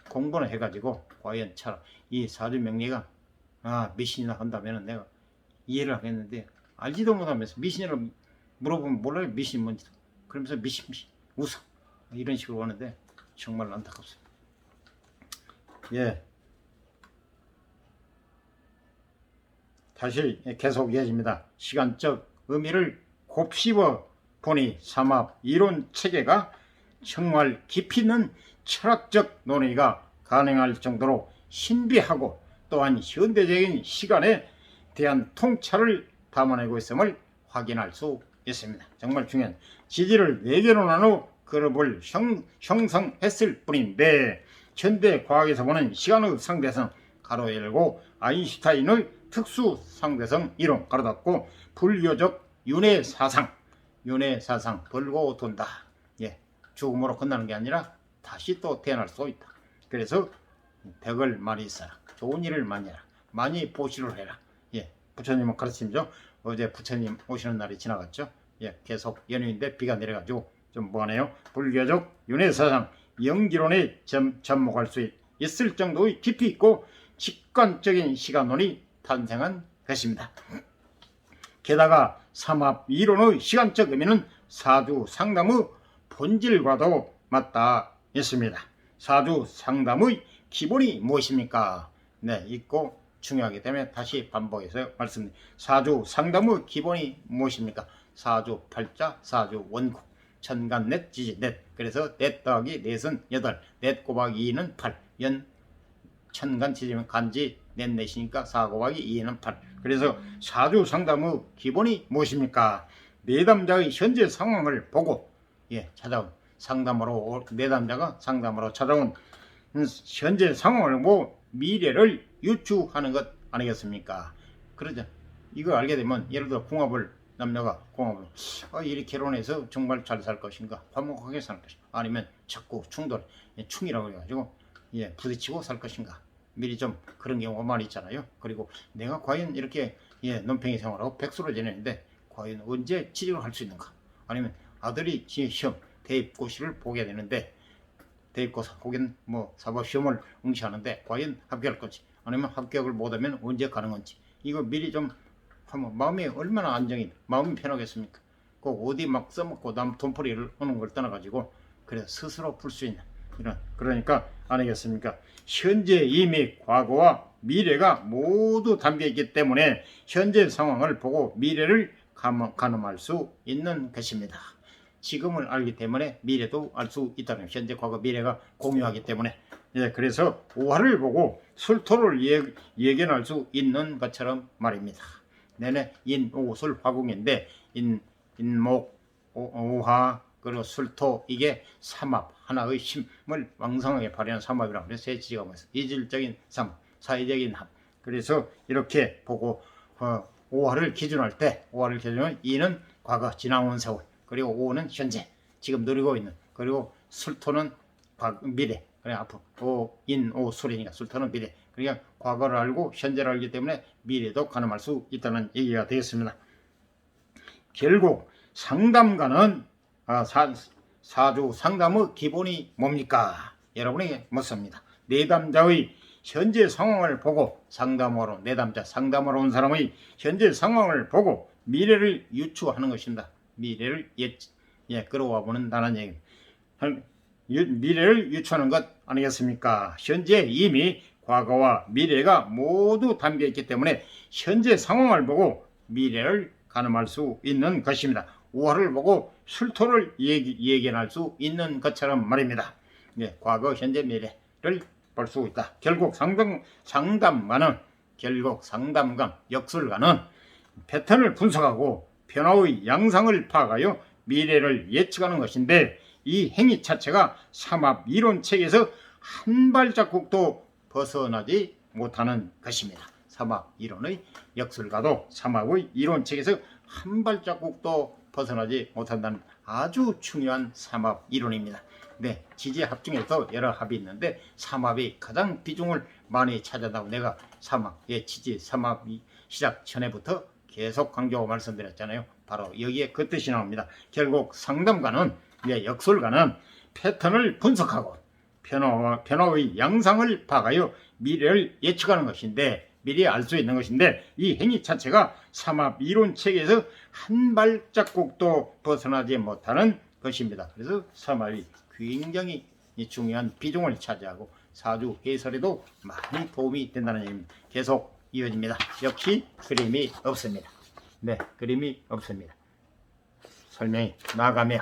공부는 해가지고 과연 이 사주명리가 미신이나 한다면 내가 이해를 하겠는데 알지도 못하면서 미신이라고 물어보면 몰라요. 미신이 뭔지도. 그러면서 미신 웃어 이런 식으로 하는데 정말 안타깝습니다. 다시 계속 이어집니다. 시간적 의미를 곱씹어 보니 삼합 이론 체계가 정말 깊이 있는 철학적 논의가 가능할 정도로 신비하고 또한 현대적인 시간에 대한 통찰을 담아내고 있음을 확인할 수 있습니다. 정말 중요한 지지를 4개로 나누어 그룹을 형성했을 뿐인데 현대 과학에서 보는 시간의 상대성 가로 열고 아인슈타인의 특수 상대성 이론 가로 닫고 불교적 윤회 사상 벌고 돈다. 예, 죽음으로 끝나는 게 아니라 다시 또 태어날 수 있다. 그래서 덕을 많이 있어라. 좋은 일을 많이 해라. 많이 보시를 해라. 예, 부처님은 가르침이죠. 어제 부처님 오시는 날이 지나갔죠. 예, 계속 연휴인데 비가 내려가지고 좀 뭐하네요. 불교적 윤회사상 영기론에 접목할 수 있을 정도의 깊이 있고 직관적인 시간론이 탄생한 것입니다. 게다가 삼합 이론의 시간적 의미는 사주 상담의 본질과도 맞닿아 있습니다. 사주 상담의 기본이 무엇입니까? 네, 있고 중요하기 때문에 다시 반복해서 말씀드립니다. 사주 상담의 기본이 무엇입니까? 사주 팔자, 사주 원국, 천간 넷, 지지 넷. 그래서 넷 더하기 넷은 8, 넷 곱하기 2는 8, 연 천간 지지면 간지 넷이니까 4 곱하기 2는 8. 그래서 사주 상담의 기본이 무엇입니까? 내담자의 현재 상황을 보고 찾아온 상담으로 내담자가 상담으로 찾아온 현재 상황을 보고 미래를 유추하는 것 아니겠습니까? 그러죠. 이거 알게 되면 예를 들어 남녀가 궁합을 이렇게 결혼해서 정말 잘 살 것인가, 화목하게 살 것인가, 아니면 자꾸 충돌, 충이라고 해가지고 부딪히고 살 것인가, 미리 좀 그런 경우가 많이 있잖아요. 그리고 내가 과연 이렇게 논팽이 생활하고 백수로 지내는데 과연 언제 취직을 할 수 있는가, 아니면 아들이 시험 대입고시를 보게 되는데 대입고사 혹은 사법 시험을 응시하는데 과연 합격할 건지, 아니면 합격을 못하면 언제 가는 건지, 이거 미리 좀 하면 마음이 얼마나 마음이 편하겠습니까? 꼭 어디 막 써먹고 남 돈벌이를 하는 걸 떠나가지고 그래서 스스로 풀 수 있는 그러니까 아니겠습니까? 현재 이미 과거와 미래가 모두 담겨 있기 때문에 현재 상황을 보고 미래를 가늠할 수 있는 것입니다. 지금을 알기 때문에 미래도 알 수 있다는, 현재 과거 미래가 공유하기 때문에 그래서 오화를 보고 술토를 예견할 수 있는 것처럼 말입니다. 내내 인오술 화궁인데 인목 오화 그리고 술토, 이게 삼합, 하나의 힘을 왕성하게 발휘하는 삼합이라고 해서 세 지지가 뭐있어 이질적인 삼합, 사회적인 합. 그래서 이렇게 보고 오화를 기준할 때, 오화를 기준하면 이는 과거 지나온 세월, 그리고 오는 현재 지금 누리고 있는, 그리고 술토는 미래, 그래 앞으로 인오술이니까 술토는 미래. 그러니까 과거를 알고 현재를 알기 때문에 미래도 가늠할 수 있다는 얘기가 되겠습니다. 결국 상담가는 사주 상담의 기본이 뭡니까? 여러분에게 묻습니다. 내담자의 현재 상황을 보고 상담하러 온 사람의 현재 상황을 보고 미래를 유추하는 것입니다. 미래를 끌어와 보는다는 얘기입니다. 미래를 유추하는 것 아니겠습니까? 현재 이미 과거와 미래가 모두 담겨 있기 때문에 현재 상황을 보고 미래를 가늠할 수 있는 것입니다. 오화를 보고 술토를 예견할 수 있는 것처럼 말입니다. 과거, 현재, 미래를 볼 수 있다. 결국 상담가는 역술가는 패턴을 분석하고 변화의 양상을 파악하여 미래를 예측하는 것인데, 이 행위 자체가 삼합 이론 책에서 한 발자국도 벗어나지 못하는 것입니다. 삼합 이론의 역술가도 삼합의 이론 책에서 한 발자국도 벗어나지 못한다는 아주 중요한 삼합 이론입니다. 지지합 중에서 여러 합이 있는데 삼합이 가장 비중을 많이 차지한다고 내가 지지 삼합이 시작 전에부터 계속 강조하고 말씀드렸잖아요. 바로 여기에 그 뜻이 나옵니다. 결국 상담가는, 역술가는 패턴을 분석하고 변화의 양상을 파악하여 미래를 예측하는 것인데, 미리 알 수 있는 것인데, 이 행위 자체가 삼합 이론 체계에서 한 발자국도 벗어나지 못하는 것입니다. 그래서 삼합이 굉장히 중요한 비중을 차지하고 사주 해설에도 많이 도움이 된다는 얘기입니다. 계속 이어집니다. 역시 그림이 없습니다. 그림이 없습니다. 설명이 나가며,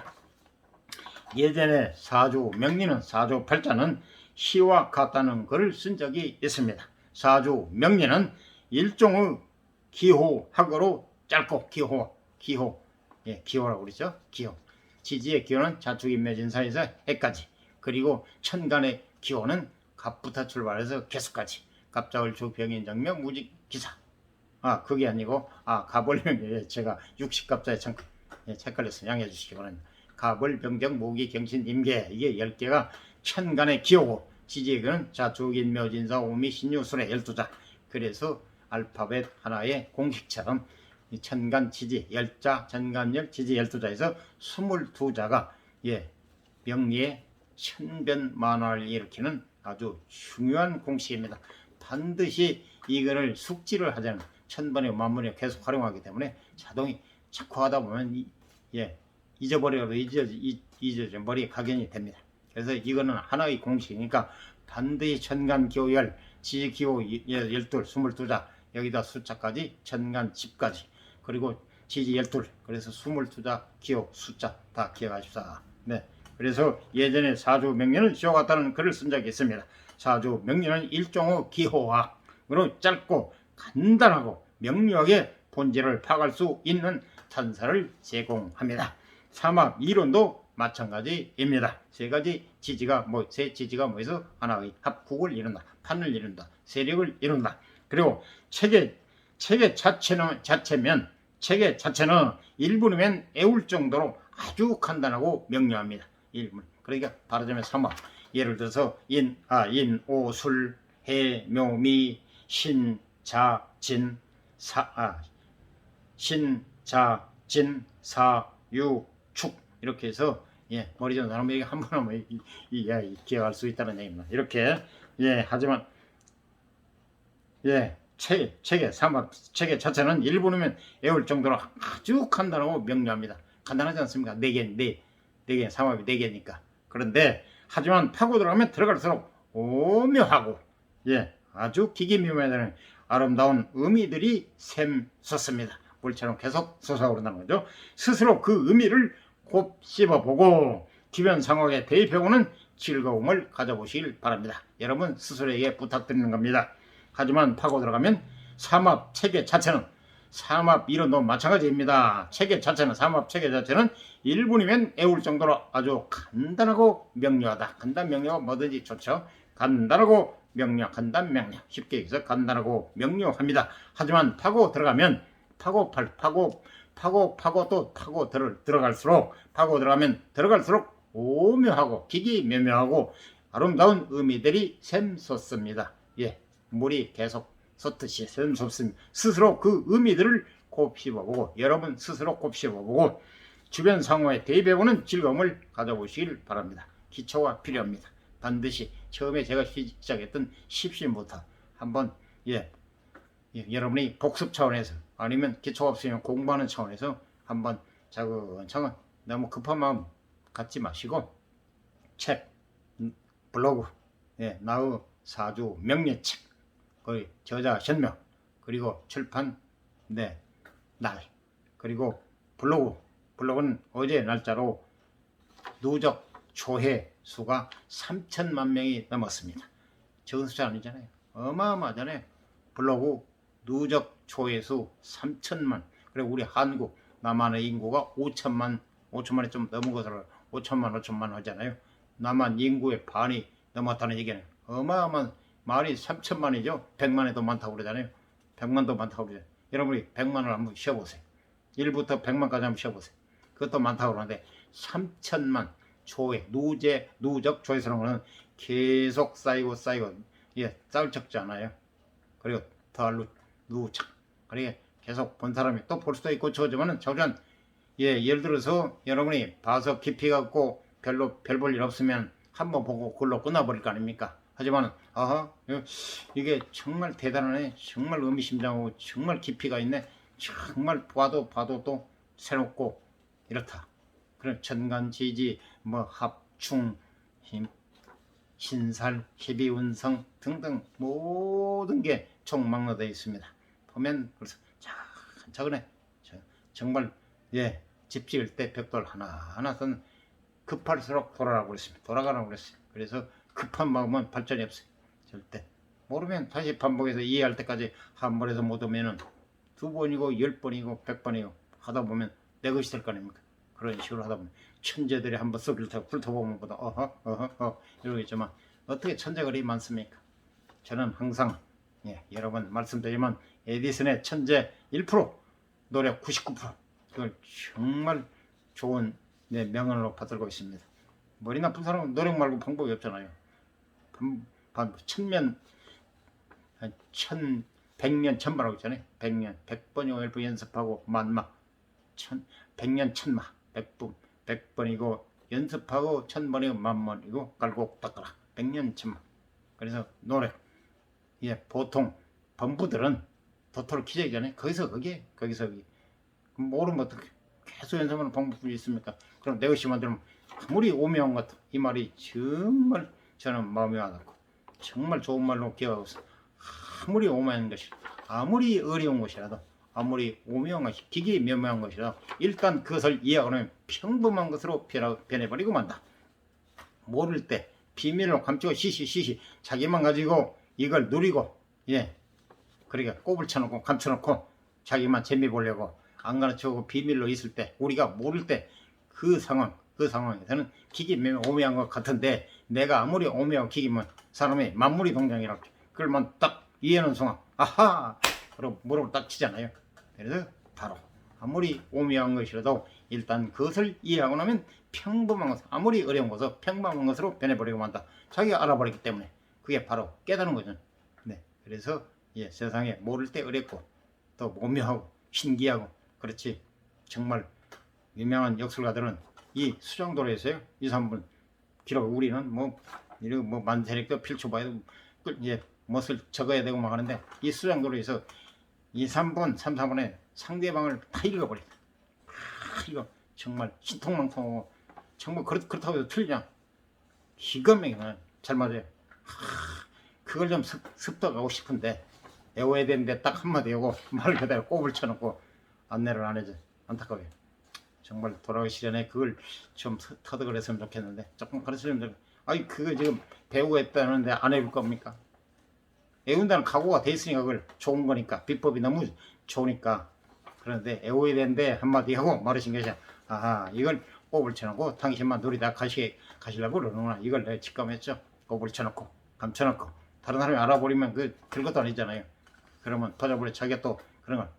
예전에 사주 명리는, 사주 팔자는 시와 같다는 글을 쓴 적이 있습니다. 사주 명리는 일종의 기호학으로 짧고, 기호라고 그러죠. 기호. 지지의 기호는 자축인묘진사에서 해까지, 그리고 천간의 기호는 갑부터 출발해서 개수까지 갑자을주 병인정명 무직기사. 그게 아니고 갑을병, 제가 60갑자에 참 헷갈려서 양해해 주시기 바랍니다. 갑을 병정 모기 경신 임계, 이게 10개가 천간의 기호고, 지지에는 자축인 묘진사 오미 신유술의 12자. 그래서 알파벳 하나의 공식처럼 천간 지지 10자, 천간열 지지 12자에서 22자가 명리의 천변만화를 일으키는 아주 중요한 공식입니다. 반드시 이거를 숙지를 하자는, 천번에 만번에 계속 활용하기 때문에 자동이 자꾸 하다 보면 잊어버려도 잊어져 머리에 각인이 됩니다. 그래서 이거는 하나의 공식이니까 반드시 천간기호열, 지지기호 12, 22자, 여기다 숫자까지 천간 집까지, 그리고 지지 12, 그래서 22자 기호 숫자 다 기억하십사. 네. 그래서 예전에 사주명리는 이와 같다는 글을 쓴 적이 있습니다. 사주명리는 일종의 기호학으로 짧고 간단하고 명료하게 본질을 파악할 수 있는 탄사를 제공합니다. 삼합 이론도 마찬가지입니다. 세 지지가 모여서 하나의 합국을 이룬다, 판을 이룬다, 세력을 이룬다. 그리고 체계 자체는 1분이면 애울 정도로 아주 간단하고 명료합니다. 1분. 그러니까 말하자면 삼합. 예를 들어서 인, 오술, 해, 묘, 미, 신, 자, 진, 사, 유, 축, 이렇게 해서 머리 좋은 사람에게 한 번 하면 기억할 수 있다는 얘기입니다. 이렇게 하지만 체계 삼합 체계 자체는 1분이면 애울 정도로 아주 간단하고 명료합니다. 간단하지 않습니까? 4개 삼합이 4개니까. 그런데 하지만 파고 들어가면 들어갈수록 오묘하고 아주 기기묘묘한 아름다운 의미들이 샘솟습니다. 물처럼 계속 솟아오른다는 거죠. 스스로 그 의미를 곱 씹어보고 주변 상황에 대입해보는 즐거움을 가져보시길 바랍니다. 여러분 스스로에게 부탁드리는 겁니다. 하지만 파고 들어가면 삼합 체계 자체는, 삼합 이론도 마찬가지입니다. 삼합 체계 자체는 1분이면 애울 정도로 아주 간단하고 명료하다. 간단 명료가 뭐든지 좋죠. 간단하고 명료, 간단 명료. 쉽게 얘기해서 간단하고 명료합니다. 하지만 파고 들어가면 들어갈수록 오묘하고 기기묘묘하고 아름다운 의미들이 샘솟습니다. 물이 계속 솟듯이 샘솟습니다. 스스로 그 의미들을 곱씹어보고, 여러분 스스로 곱씹어보고 주변 상황에 대입해보는 즐거움을 가져보시길 바랍니다. 기초가 필요합니다. 반드시 처음에 제가 시작했던 십신부터 한번 여러분이 복습 차원에서, 아니면 기초가 없으면 공부하는 차원에서 한번 차근차근, 너무 급한 마음 갖지 마시고 책, 블로그, 나의 사주 명리책, 저자 현명, 그리고 출판 날, 그리고 블로그는 어제 날짜로 누적 조회 수가 3천만 명이 넘었습니다. 적은 숫자 아니잖아요. 어마어마하잖아요. 블로그 누적 조회수 3천만. 그리고 우리 한국 남한의 인구가 5천만이 좀 넘은 것으로 5천만 하잖아요. 남한 인구의 반이 넘었다는 얘기는 어마어마한, 말이 3천만이죠. 100만이 더 많다고 그러잖아요. 100만도 많다고 그러잖아요. 여러분이 100만을 한번 쉬어보세요. 1부터 100만까지 한번 쉬어보세요. 그것도 많다고 그러는데 3천만 조회, 누적 조회수라는 거는 계속 쌓이고 쌓을 적지 않아요. 그리고 더 누적, 그리고 계속 본 사람이 또 볼 수도 있고 저지만은 저전 예를 들어서 여러분이 봐서 깊이 갖고 별로 별 볼 일 없으면 한번 보고 그걸로 끝나버릴 거 아닙니까? 하지만 이게 정말 대단하네, 정말 의미심장하고 정말 깊이가 있네, 정말 봐도 또 새롭고 이렇다. 그런 천간지지, 합충, 신살, 희비운성 등등 모든 게 총망라되어 있습니다. 보면 그래서 차근차근해. 정말 집 지을 때 벽돌 하나하나 선 급할수록 돌아가라고 그랬어요. 그래서 급한 마음은 발전이 없어요. 절대. 모르면 다시 반복해서 이해할 때까지 한 번에서 못 오면은 2번이고 10번이고 100번이고 하다 보면 내 것이 될 거 아닙니까? 그런 식으로 하다 보면 천재들이 한번 썩을 훑어보면 보다 이러겠지만 어떻게 천재가 그리 많습니까? 저는 항상 여러 번 말씀드리면 에디슨의 천재 1%, 노력 99%, 그걸 정말 좋은 명언으로 받들고 있습니다. 머리 나쁜 사람은 노력 말고 방법이 없잖아요. 천년, 백년, 천마라고 있잖아요. 백년, 100번이고 1번 연습하고 만마, 백년 천마, 100번이고 연습하고 1000번이고 만번이고 갈고 닦아라. 백년 천마. 그래서 노력. 보통 범부들은 도토를 키재기 전에 거기서 거기에 거기서 거기. 모르면 어떻게 계속 연습하는 방법이 있습니까? 그럼 내 것이 만들면 아무리 오묘한 것 같아. 이 말이 정말 저는 마음에 와닿고 정말 좋은 말로 기억하고 있어. 아무리 오묘한 것이, 아무리 어려운 것이라도, 아무리 오묘한 것이, 기기 묘묘한 것이라도 일단 그것을 이해하면 평범한 것으로 변해버리고 만다. 모를 때 비밀로 감추고 시시 자기만 가지고 이걸 누리고 그러니까 꼽을 쳐놓고 감춰놓고 자기만 재미 보려고 안 가르쳐고 비밀로 있을 때, 우리가 모를 때 그 상황에서는 기기 오묘한 것 같은데, 내가 아무리 오묘한 기기면 사람이 만물이 동장이라고 그걸만 딱 이해하는 순간 아하! 그럼 무릎을 딱 치잖아요. 그래서 바로 아무리 오묘한 것이라도 일단 그것을 이해하고 나면 평범한 것, 아무리 어려운 것을 평범한 것으로 변해버리고 만다. 자기가 알아버리기 때문에 그게 바로 깨달은 거죠. 그래서 세상에 모를 때 어렵고 또 오묘하고 신기하고, 그렇지, 정말 유명한 역술가들은 이 수정도로에서요 2, 3분 기록, 우리는 이런 만세력도 필초봐야 무엇을 적어야 되고 막 하는데, 이 수정도로에서 2, 3분, 3, 4분에 상대방을 다 읽어버려. 이거 정말 신통망통하고 정말 그렇다고 해서 틀리냐? 기가 막히게 잘 맞아요. 그걸 좀 습득하고 싶은데 외워야 되는데 딱 한마디 하고 말 그대로 꼽을 쳐놓고 안내를 안 해줘. 안타까워요. 정말 돌아가기 전에 그걸 좀 터득을 했으면 좋겠는데, 조금 가르치면 좋겠는데, 아니 그거 지금 배우고 했다는데 안 해볼 겁니까? 외운다는 각오가 돼 있으니까 그걸 좋은 거니까, 비법이 너무 좋으니까. 그런데 외워야 되는데 한마디 하고 말하신 것이, 아하, 이걸 꼽을 쳐놓고 당신만 누리다 가시려고 그러는구나. 이걸 내가 직감했죠. 꼽을 쳐놓고 감춰놓고 다른 사람이 알아버리면 그 별것도 아니잖아요. 그러면 터져버려 자기가 또 그런 걸.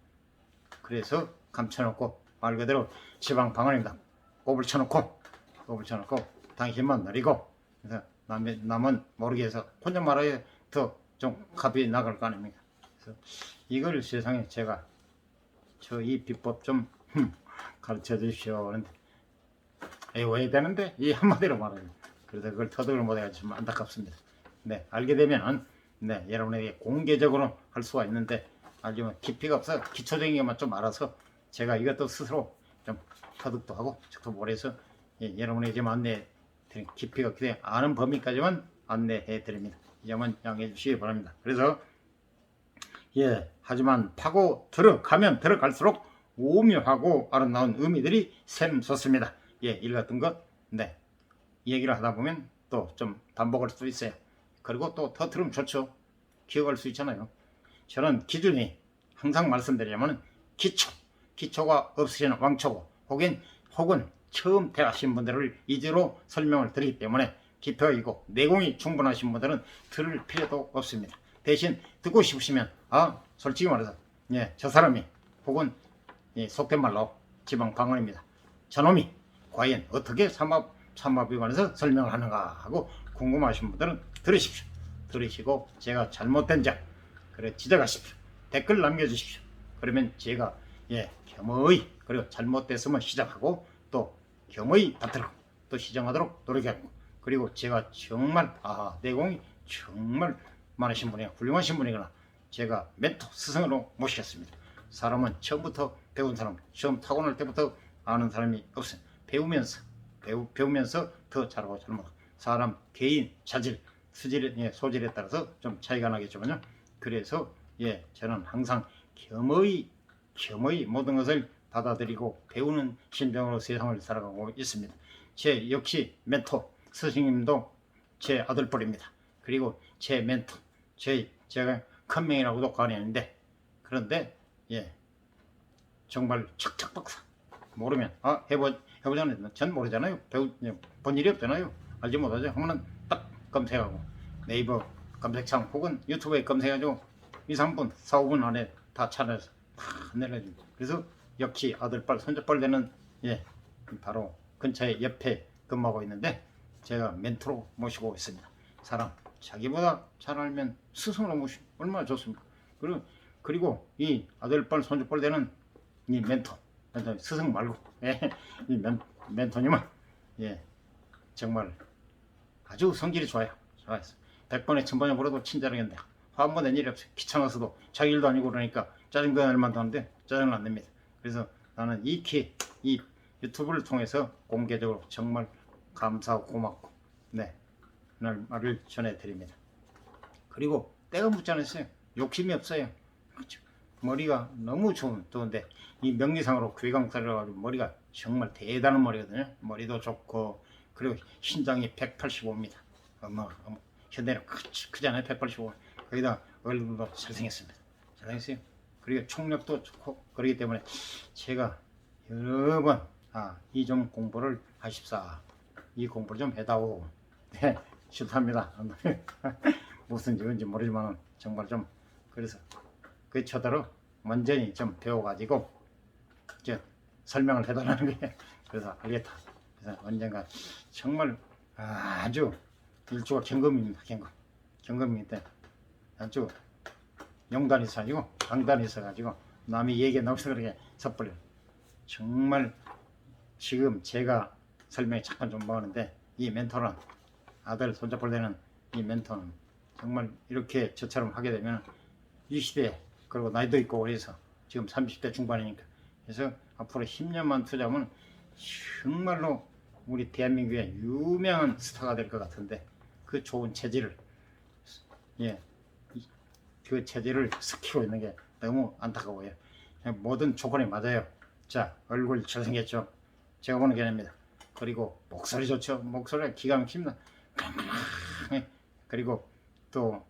그래서 감춰놓고 말 그대로 지방 방언입니다. 꼽을 쳐놓고 당신만 누리고, 그래서 남은 모르게 해서 혼자 말하기에 더 좀 값이 나갈 거 아닙니까? 그래서 이걸 세상에 제가 이 비법 좀 가르쳐 주십시오. 그런데 외워야 되는데 이 한마디로 말해요. 그래서 그걸 터득을 못해가지고 좀 안타깝습니다. 알게 되면은 여러분에게 공개적으로 할 수가 있는데, 알지만 깊이가 없어. 기초적인 것만 좀 알아서 제가 이것도 스스로 좀 터득도 하고 적도 못해서 여러분에게 지금 안내 드린, 깊이가 없게 아는 범위까지만 안내해 드립니다. 이 점은 양해해 주시기 바랍니다. 그래서 하지만 파고 들어가면 들어갈수록 오묘하고 아름다운 의미들이 샘솟습니다. 읽었던 것 얘기를 하다 보면 또 좀 반복할 수도 있어요. 그리고 또 더 들으면 좋죠. 기억할 수 있잖아요. 저는 기준이 항상 말씀드리자면 기초가 없으시는 왕초보 혹은 처음 대하신 분들을 위주로 설명을 드리기 때문에 깊이가 있고 내공이 충분하신 분들은 들을 필요도 없습니다. 대신 듣고 싶으시면 솔직히 말해서 저 사람이 혹은 속된 말로 지방 방언입니다. 저놈이 과연 어떻게 삼합에 관해서 설명을 하는가 하고 궁금하신 분들은 들으십시오. 들으시고 제가 잘못된 점 지적하십시오. 댓글 남겨주십시오. 그러면 제가 겸허히, 그리고 잘못됐으면 시작하고 또 겸허히 받들고 또 시정하도록 노력하고, 그리고 제가 정말 내공이 정말 많으신 분이야, 훌륭하신 분이거나 제가 멘토 스승으로 모시겠습니다. 사람은 처음부터 배운 사람, 처음 타고날 때부터 아는 사람이 없어요. 배우면서 더 잘하고 잘못하고, 사람 개인 자질, 소질에 따라서 좀 차이가 나겠지만요. 그래서 저는 항상 겸허히 모든 것을 받아들이고 배우는 심정으로 세상을 살아가고 있습니다. 제 역시 멘토 스승님도 제 아들뻘입니다. 그리고 제 멘토 제가 큰명이라고도 과언했는데, 그런데 정말 척척 박사 모르면 해보자는 전 모르잖아요. 본 일이 없잖아요. 알지 못하죠. 하면은 딱 검색하고 네이버 검색창 혹은 유튜브에 검색해가지고 2, 3분, 4, 5분 안에 다 찾아서 다 내려줍니다. 그래서 역시 아들뻘, 손주뻘 되는 바로 근처에 옆에 근무하고 있는데 제가 멘토로 모시고 있습니다. 사람 자기보다 잘 알면 스승으로 모시면 얼마나 좋습니까? 그리고 이 아들뻘, 손주뻘 되는 이 멘토 스승 말고 이 멘토님은 정말 아주 성질이 좋아요. 100번에 1000번에 물어도 친절하겠는데 화 한 번 낸 일이 없어요. 귀찮아서도 자기 일도 아니고 그러니까 짜증도 낼 만도 하는데 짜증은 안 냅니다. 그래서 나는 이 유튜브를 통해서 공개적으로 정말 감사하고 고맙고 그날 말을 전해드립니다. 그리고 때가 묻지 않았어요. 욕심이 없어요. 머리가 너무 좋은데 이 명리상으로 괴강살을 가지고 머리가 정말 대단한 머리거든요. 머리도 좋고 그리고 신장이 185입니다. 현대는 크잖아요. 185. 거기다 얼굴도 잘생겼습니다. 잘생겼어요. 그리고 총력도 좋고 그렇기 때문에 제가 여러 번 이 좀 공부를 하십사. 이 공부를 좀 해다오. 싫답니다. 무슨 이유인지 모르지만 정말 좀 그래서 그 저대로 완전히 좀 배워가지고 설명을 해달라는 게 그래서 알겠다. 그래서 언젠가 정말 아주 일주가 경금입니다. 경금인데 아주 용단이 있어가지고 강단이 있어가지고 남이 얘기에 나와서 그렇게 섣불려 정말 지금 제가 설명이 잠깐 좀 먹었는데 이 멘토는 아들 손잡을 되는 이 멘토는 정말 이렇게 저처럼 하게 되면 이 시대에 그리고 나이도 있고 그래서 지금 30대 중반이니까 그래서 앞으로 10년만 투자하면 정말로 우리 대한민국의 유명한 스타가 될 것 같은데 그 좋은 체질을 그 체질을 스키고 있는 게 너무 안타까워요. 모든 조건이 맞아요. 자, 얼굴 잘생겼죠. 제가 보는 개념입니다. 그리고 목소리 좋죠. 목소리가 기가 막힙니다. 그리고 또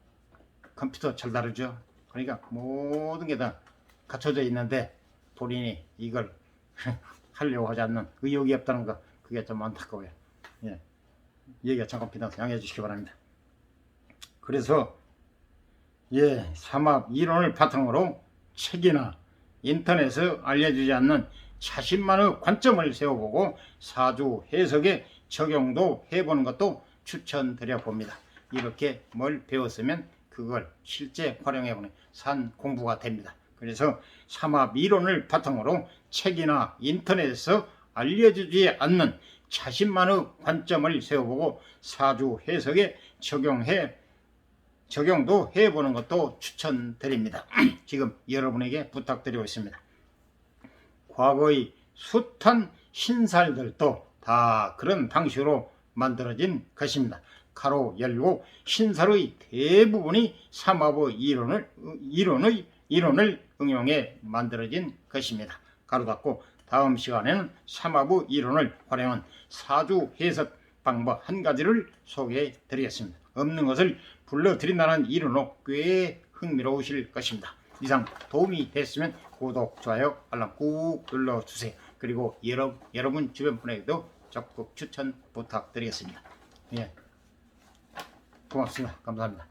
컴퓨터 잘 다루죠. 그러니까 모든 게 다 갖춰져 있는데 본인이 이걸 하려고 하지 않는 의욕이 없다는 거 그게 좀 안타까워요. 얘기가 잠깐 비나서 양해해 주시기 바랍니다. 그래서 삼합 이론을 바탕으로 책이나 인터넷에 알려주지 않는 자신만의 관점을 세워보고 사주 해석에 적용도 해보는 것도 추천드려 봅니다. 이렇게 뭘 배웠으면 그걸 실제 활용해보는 산 공부가 됩니다. 그래서 삼합 이론을 바탕으로 책이나 인터넷에서 알려주지 않는 자신만의 관점을 세워보고 사주 해석에 적용도 해보는 것도 추천드립니다. 지금 여러분에게 부탁드리고 있습니다. 과거의 숱한 신살들도 다 그런 방식으로 만들어진 것입니다. 가로 열고 신살의 대부분이 삼합의 이론을 응용해 만들어진 것입니다. 가로 닫고 다음 시간에는 삼합의 이론을 활용한 사주 해석 방법 한 가지를 소개해 드리겠습니다. 없는 것을 불러드린다는 이론으로 꽤 흥미로우실 것입니다. 이상 도움이 됐으면 구독, 좋아요, 알람 꾹 눌러주세요. 그리고 여러분 주변 분에게도 적극 추천 부탁드리겠습니다. 고맙습니다. 감사합니다.